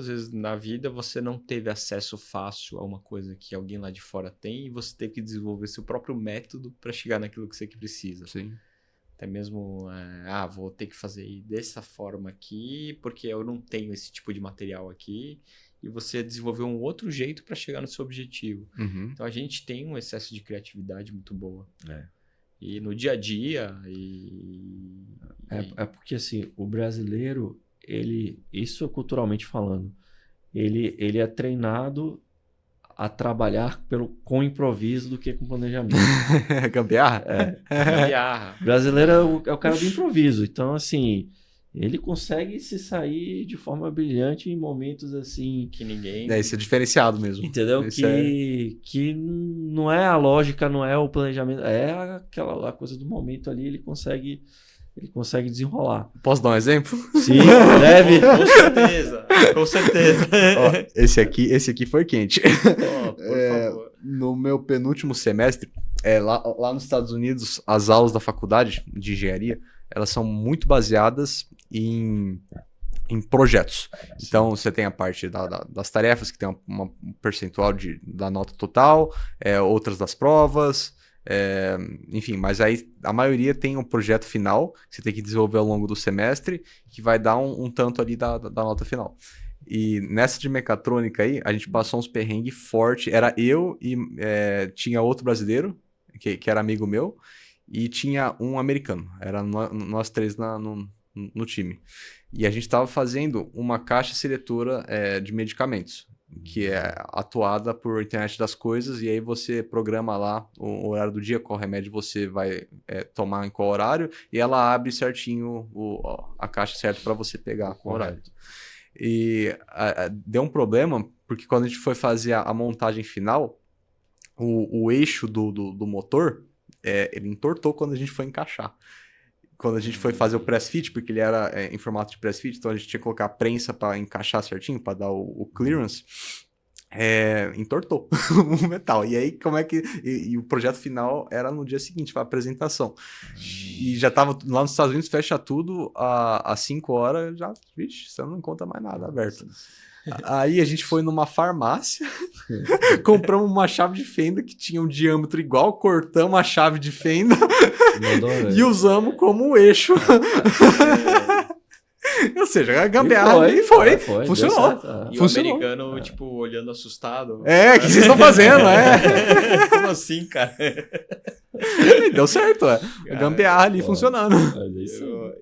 vezes na vida você não teve acesso fácil a uma coisa que alguém lá de fora tem e você teve que desenvolver seu próprio método para chegar naquilo que você precisa. Sim. Até mesmo, vou ter que fazer dessa forma aqui, porque eu não tenho esse tipo de material aqui, e você desenvolveu um outro jeito para chegar no seu objetivo. Então, a gente tem um excesso de criatividade muito boa. E no dia a dia... É porque, assim, o brasileiro, isso culturalmente falando, ele é treinado a trabalhar com improviso do que com planejamento. Gambiarra? Gambiarra. O brasileiro é o cara do improviso. Então, assim, ele consegue se sair de forma brilhante em momentos assim... Que ninguém... Isso é diferenciado mesmo. Entendeu? Que não é a lógica, não é o planejamento. É a coisa do momento ali, ele consegue desenrolar. Posso dar um exemplo? Sim, deve. Com certeza. Ó, esse aqui foi quente. Por favor. No meu penúltimo semestre, lá nos Estados Unidos, as aulas da faculdade de engenharia, elas são muito baseadas em projetos. Então, você tem a parte das tarefas, que tem um percentual da nota total, outras das provas... enfim, mas aí a maioria tem um projeto final que você tem que desenvolver ao longo do semestre, que vai dar um tanto ali da nota final. E nessa de mecatrônica aí, a gente passou uns perrengues fortes. Era eu e tinha outro brasileiro, que era amigo meu, e tinha um americano. Era nós três no time. E a gente estava fazendo uma caixa seletora de medicamentos, que é atuada por internet das coisas, e aí você programa lá o horário do dia, qual remédio você vai tomar em qual horário, e ela abre certinho a caixa certa para você pegar com o horário. E deu um problema, porque quando a gente foi fazer a montagem final, o eixo do motor, ele entortou quando a gente foi encaixar. Quando a gente foi fazer o press fit, porque ele era em formato de press fit, então a gente tinha que colocar a prensa para encaixar certinho, para dar o clearance. entortou o metal. E aí, como é que... E o projeto final era no dia seguinte, para a apresentação. E já tava lá nos Estados Unidos, fecha tudo, às 5 horas, já, vixe, você não encontra mais nada aberto. Aí a gente foi numa farmácia, compramos uma chave de fenda que tinha um diâmetro igual, cortamos a chave de fenda e usamos como eixo. Ou seja, a gambiarra foi. Funcionou. E o americano, tipo, olhando assustado. O que vocês estão fazendo? Como assim, cara? Deu certo, A gambiarra ali funcionando.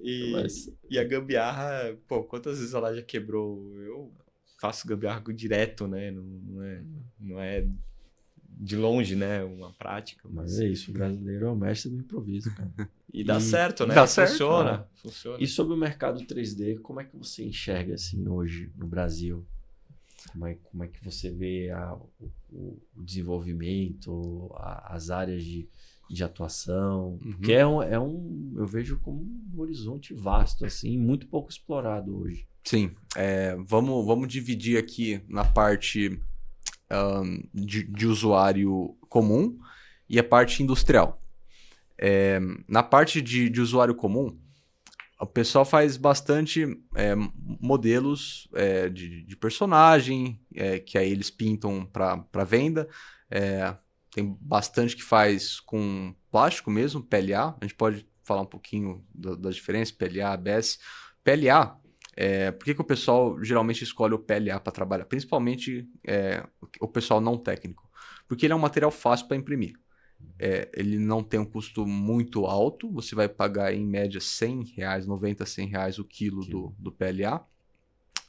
E a gambiarra, pô, quantas vezes ela já quebrou? Eu faço gambiarra direto, né? Não é de longe, né? Uma prática. Mas é isso, o brasileiro é o mestre do improviso, cara. E dá certo, né? Dá certo. Funciona. E sobre o mercado 3D, como é que você enxerga assim hoje no Brasil? Como é que você vê o desenvolvimento, as áreas de atuação? Porque eu vejo como um horizonte vasto, assim, muito pouco explorado hoje. Sim, vamos dividir aqui na parte de usuário comum e a parte industrial. Na parte de usuário comum, o pessoal faz bastante modelos de personagem, que aí eles pintam para venda. Tem bastante que faz com plástico mesmo, PLA. A gente pode falar um pouquinho das diferenças, PLA, ABS. PLA, por que o pessoal geralmente escolhe o PLA para trabalhar? Principalmente o pessoal não técnico. Porque ele é um material fácil para imprimir. Ele não tem um custo muito alto, você vai pagar em média R$100, 90, R$100 o quilo do PLA.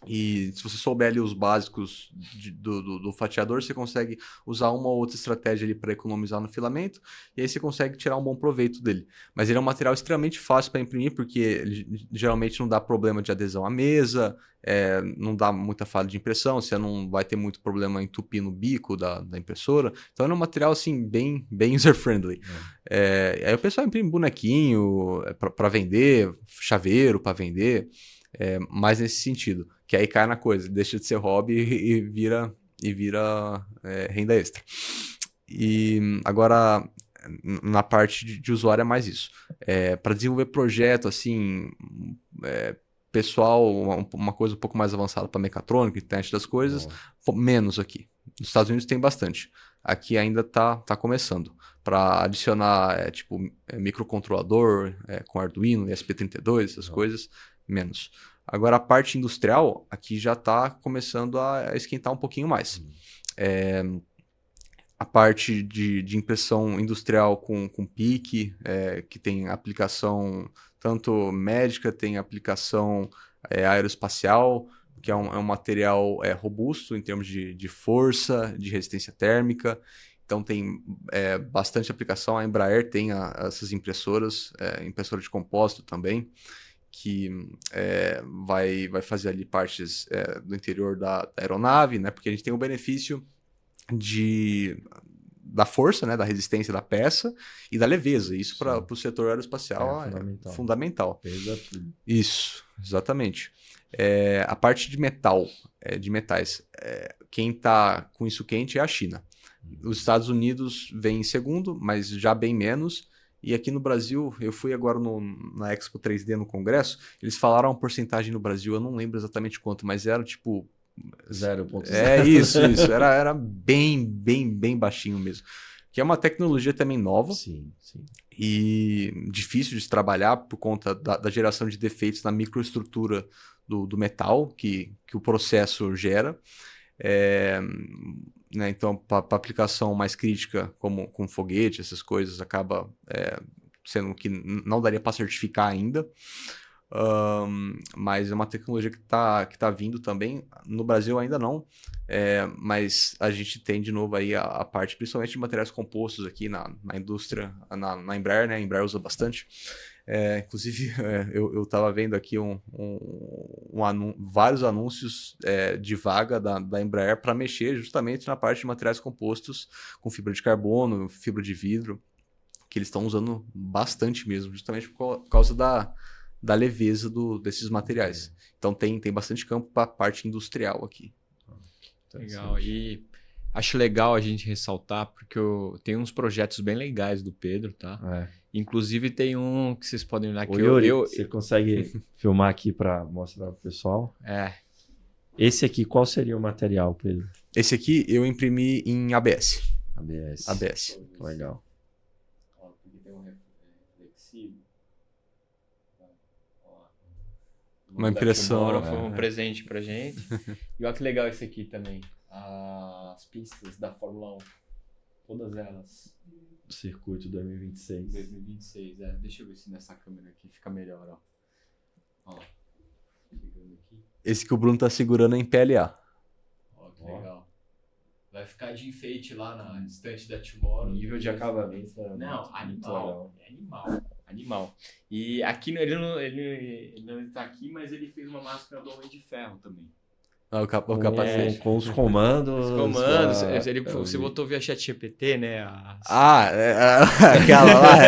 E se você souber ali os básicos do fatiador, você consegue usar uma ou outra estratégia ali para economizar no filamento, e aí você consegue tirar um bom proveito dele. Mas ele é um material extremamente fácil para imprimir, porque ele geralmente não dá problema de adesão à mesa, não dá muita falha de impressão, você não vai ter muito problema entupir no bico da impressora. Então ele é um material assim, bem user-friendly. Aí o pessoal imprime bonequinho para vender, chaveiro para vender, mais nesse sentido. Que aí cai na coisa, deixa de ser hobby e vira renda extra. E agora, na parte de usuário é mais isso. Para desenvolver projeto, assim, pessoal, uma coisa um pouco mais avançada para mecatrônica, internet das coisas, menos aqui. Nos Estados Unidos tem bastante. Aqui ainda tá começando. Para adicionar, microcontrolador, com Arduino, ESP32, essas coisas, menos. Agora, a parte industrial, aqui já está começando a esquentar um pouquinho mais. A parte de impressão industrial com PIC, que tem aplicação tanto médica, tem aplicação aeroespacial, que é um material robusto em termos de força, de resistência térmica. Então, tem bastante aplicação. A Embraer tem essas impressoras, impressora de compósito também, que vai fazer ali partes do interior da aeronave, né? Porque a gente tem o benefício da força, né? Da resistência da peça e da leveza. Isso para o setor aeroespacial é fundamental. Pesa tudo. Isso, exatamente. A parte de metais, quem está com isso quente é a China. Os Estados Unidos vem em segundo, mas já bem menos. E aqui no Brasil, eu fui agora na Expo 3D no Congresso, eles falaram uma porcentagem no Brasil, eu não lembro exatamente quanto, mas era tipo... 0,0. Isso. Era bem baixinho mesmo. Que é uma tecnologia também nova. Sim. E difícil de se trabalhar por conta da geração de defeitos na microestrutura do metal que o processo gera. Né, então, para aplicação mais crítica, como com foguete, essas coisas, acaba sendo que não daria para certificar ainda. Mas é uma tecnologia que tá vindo também. No Brasil ainda não, mas a gente tem de novo aí a parte, principalmente de materiais compostos aqui na indústria, na Embraer, né? A Embraer usa bastante. Inclusive, eu estava vendo aqui vários anúncios de vaga da Embraer para mexer justamente na parte de materiais compostos com fibra de carbono, fibra de vidro, que eles estão usando bastante mesmo, justamente por causa da leveza desses materiais. Então tem bastante campo para a parte industrial aqui. Legal. E acho legal a gente ressaltar, porque tem uns projetos bem legais do Pedro, tá? Inclusive tem um que vocês podem olhar aqui. Você consegue filmar aqui para mostrar pro pessoal? Esse aqui, qual seria o material, Pedro? Esse aqui eu imprimi em ABS. ABS. Legal. Uma impressão. Foi um presente pra gente. E olha que legal esse aqui também. As pistas da Fórmula 1. Todas elas. Circuito 2026. 2026, Deixa eu ver se nessa câmera aqui fica melhor, ó. Esse que o Bruno tá segurando é em PLA. Ó, que legal. Vai ficar de enfeite lá na estante da Tomorrow. Nível de acabamento. Não, animal. E aqui ele não tá aqui, mas ele fez uma máscara do Homem de Ferro também. O capacete. Com os comandos. Você botou via ChatGPT, né? Aquela lá.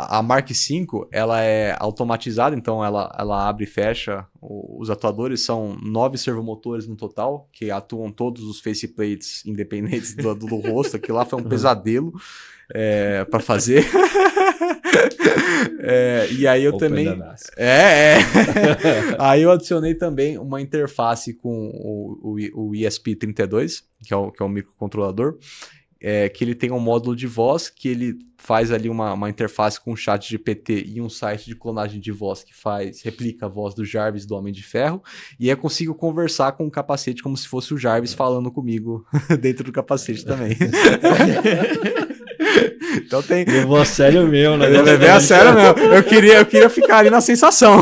A Mark V, ela é automatizada, então ela abre e fecha. Os atuadores são 9 servomotores no total, que atuam todos os faceplates independentes do rosto. Aquilo lá foi um pesadelo para fazer. E aí eu também... Aí eu adicionei também uma interface com o ESP32, que é o microcontrolador, que ele tem um módulo de voz, que ele faz ali uma interface com o chat GPT e um site de clonagem de voz que replica a voz do Jarvis do Homem de Ferro, e eu consigo conversar com o capacete como se fosse o Jarvis falando comigo dentro do capacete também. Então tem... Levou a sério mesmo, né? Eu levei a sério mesmo. Eu queria ficar ali na sensação.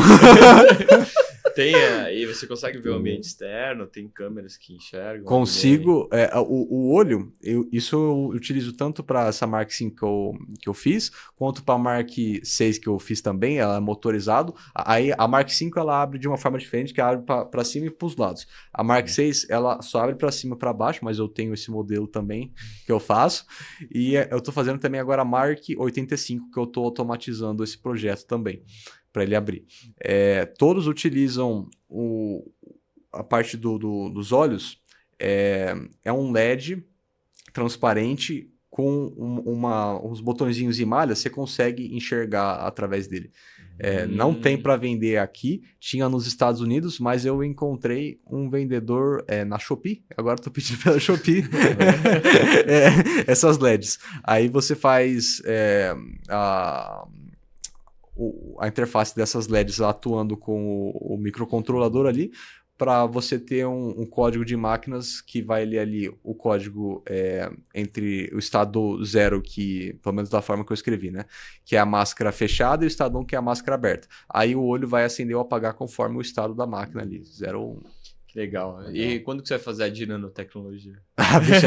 E você consegue ver o ambiente externo, tem câmeras que enxergam. Consigo. O olho, isso eu utilizo tanto para essa Mark V que eu fiz, quanto para a Mark VI que eu fiz também, ela é motorizado. Aí a Mark V ela abre de uma forma diferente, que abre para cima e para os lados. A Mark VI ela só abre para cima e para baixo, mas eu tenho esse modelo também que eu faço. E eu estou fazendo também agora a Mark 85, que eu estou automatizando esse projeto também, para ele abrir. Todos utilizam a parte dos olhos, é um LED transparente com uns botõezinhos e malhas, você consegue enxergar através dele. Não tem para vender aqui, tinha nos Estados Unidos, mas eu encontrei um vendedor na Shopee, agora estou pedindo pela Shopee, essas LEDs. Aí você faz a interface dessas LEDs atuando com o microcontrolador ali, para você ter um código de máquinas que vai ler ali o código entre o estado 0, que, pelo menos da forma que eu escrevi, né? Que é a máscara fechada, e o estado 1, que é a máscara aberta. Aí o olho vai acender ou apagar conforme o estado da máquina ali, 0 ou 1. Que legal. E quando que você vai fazer a de nanotecnologia? Bicho,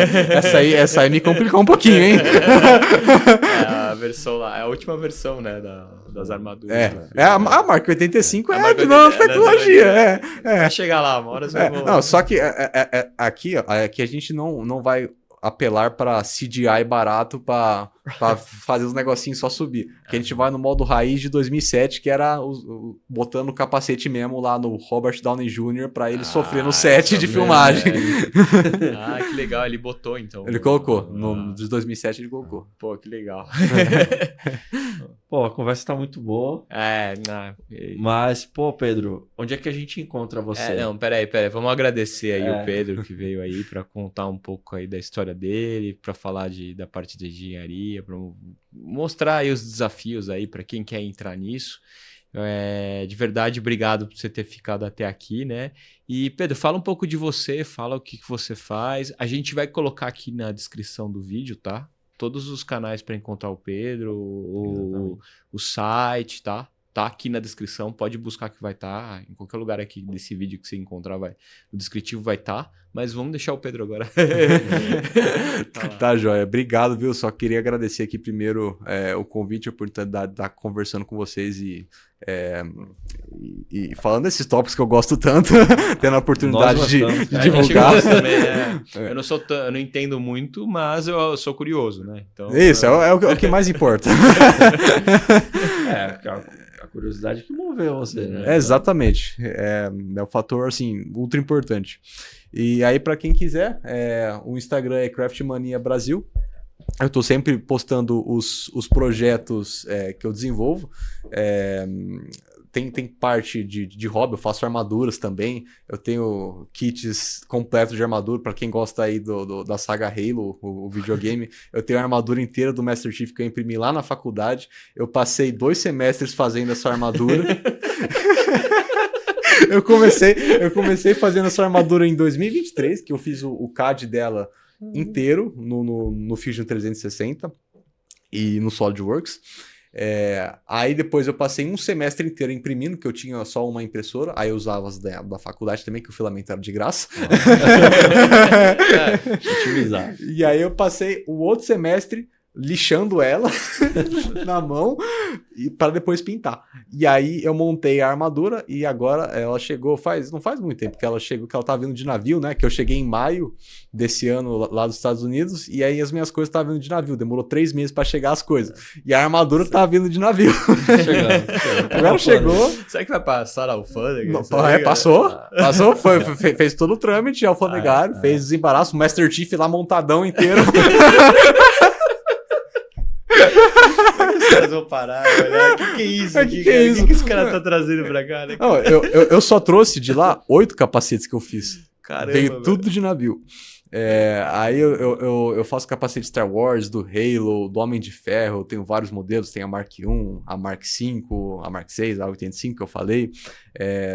essa aí me complicou um pouquinho, hein? A versão lá, é a última versão, né, das armaduras. A Mark 85 é de nanotecnologia. Vai chegar lá, uma hora você vai... Não, só que aqui a gente não vai apelar para CGI barato para fazer os negocinhos só subir. Que a gente vai no modo raiz de 2007, que era botando o capacete mesmo lá no Robert Downey Jr. para ele sofrer no set de filmagem. Que legal, ele botou então. Ele colocou, de 2007 ele colocou. Pô, que legal. Pô, a conversa tá muito boa. Mas, pô, Pedro, onde é que a gente encontra você? Peraí, vamos agradecer aí o Pedro que veio aí para contar um pouco aí da história dele, para falar da parte de engenharia, para mostrar aí os desafios aí para quem quer entrar nisso. De verdade, obrigado por você ter ficado até aqui, né? E Pedro, fala um pouco de você, fala o que você faz. A gente vai colocar aqui na descrição do vídeo, tá? Todos os canais para encontrar o Pedro, o site, tá? Tá aqui na descrição, pode buscar que vai estar. Em qualquer lugar aqui desse vídeo que você encontrar, o descritivo vai estar. Mas vamos deixar o Pedro agora. Tá, joia. Obrigado, viu? Só queria agradecer aqui primeiro o convite, a oportunidade de estar conversando com vocês e falando desses tópicos que eu gosto tanto, tendo a oportunidade de divulgar. Também, eu não entendo muito, mas eu sou curioso, né? Então, isso, é o que mais importa. A curiosidade que moveu você, né? Exatamente. É um fator, assim, ultra importante. E aí, para quem quiser, o Instagram é Craftmania Brasil. Eu estou sempre postando os projetos que eu desenvolvo. Tem parte de hobby, eu faço armaduras também. Eu tenho kits completos de armadura para quem gosta aí da saga Halo, o videogame. Eu tenho a armadura inteira do Master Chief que eu imprimi lá na faculdade. Eu passei 2 semestres fazendo essa armadura. Eu comecei fazendo essa armadura em 2023, que eu fiz o CAD dela inteiro no Fusion 360 e no SolidWorks. Aí depois eu passei um semestre inteiro imprimindo, que eu tinha só uma impressora, aí eu usava as da faculdade também, que o filamento era de graça. Otimizar. E aí eu passei o outro semestre lixando ela na mão para depois pintar. E aí eu montei a armadura e agora ela chegou não faz muito tempo que ela chegou, que ela tava vindo de navio, né? Que eu cheguei em maio desse ano lá dos Estados Unidos e aí as minhas coisas estavam vindo de navio. Demorou 3 meses para chegar as coisas. E a armadura tava vindo de navio. Agora chegou. Será que vai passar na alfândega? Passou, fez todo o trâmite alfandegário, fez desembaraço, o Master Chief lá montadão inteiro. Os caras vão parar, olhar. O que é isso? O que esse cara tá trazendo pra cá? Né? Não, eu só trouxe de lá 8 capacetes que eu fiz. Caramba, veio tudo de navio. Aí eu faço capacete Star Wars, do Halo, do Homem de Ferro. Eu tenho vários modelos. Tem a Mark I, a Mark V, a Mark VI, a 85 que eu falei.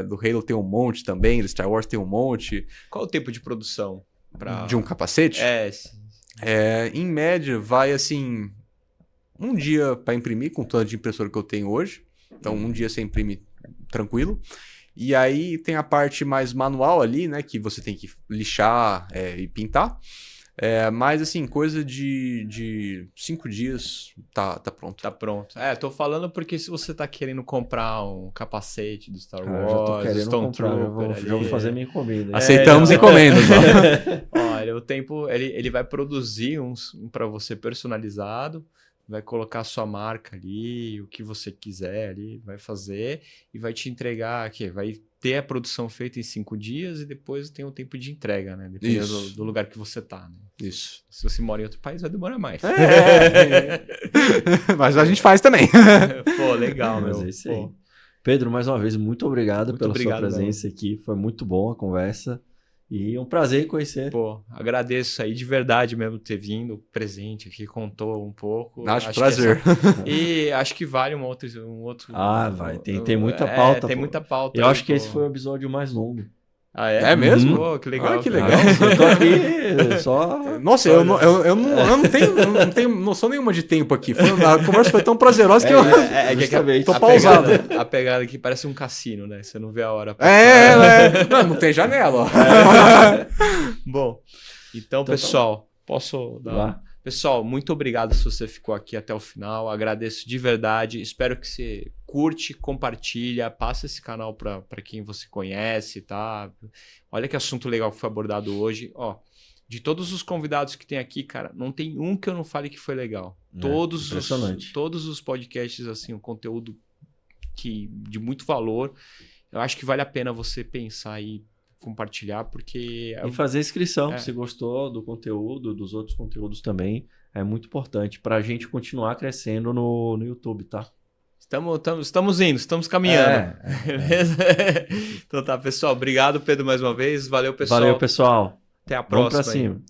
Do Halo tem um monte também. Do Star Wars tem um monte. Qual o tempo de produção? De um capacete? Em média, vai assim... Um dia para imprimir com o tanto de impressora que eu tenho hoje. Então, um dia você imprime tranquilo. E aí tem a parte mais manual ali, né? Que você tem que lixar e pintar. Mas assim, coisa de 5 dias tá pronto. Tá pronto. Tô falando porque se você tá querendo comprar um capacete do Star Wars, já tô querendo Stone comprar, Trooper, já vou fazer minha encomenda. Aceitamos encomendas. Olha, o tempo, ele vai produzir um para você personalizado. Vai colocar a sua marca ali, o que você quiser ali, vai fazer e vai te entregar aqui. Vai ter a produção feita em 5 dias e depois tem o tempo de entrega, né? Dependendo do lugar que você tá, né? Isso. Se você mora em outro país, vai demorar mais. Mas a gente faz também. Pô, legal, Mas meu. é isso aí. Pedro, mais uma vez, muito obrigado pela sua presença aqui. Foi muito bom a conversa. E um prazer em conhecer. Pô, agradeço aí de verdade mesmo ter vindo presente aqui, contou um pouco. Acho prazer. E acho que vale um outro. Vai. Tem muita pauta. Tem muita pauta. Eu acho que esse foi o episódio mais longo. Ah, é? É mesmo? Pô, que legal. Ah, que legal. Eu tô aqui só... Nossa, eu não tenho noção nenhuma de tempo aqui. A conversa foi tão prazerosa que eu tô pausado. A pegada aqui parece um cassino, né? Você não vê a hora. Não tem janela. Ó. Bom, então pessoal, posso dar... Lá. Pessoal, muito obrigado se você ficou aqui até o final. Agradeço de verdade. Espero que você curte, compartilha, passa esse canal para quem você conhece, tá? Olha que assunto legal que foi abordado hoje. Ó, de todos os convidados que tem aqui, cara, não tem um que eu não fale que foi legal. Todos os podcasts, assim, um conteúdo de muito valor. Eu acho que vale a pena você pensar e compartilhar, porque... E fazer inscrição, se gostou do conteúdo, dos outros conteúdos também, é muito importante para a gente continuar crescendo no YouTube, tá? Estamos indo, estamos caminhando. Beleza? Então tá, pessoal, obrigado, Pedro, mais uma vez. Valeu, pessoal. Valeu, pessoal. Até a próxima. Vamos pra cima.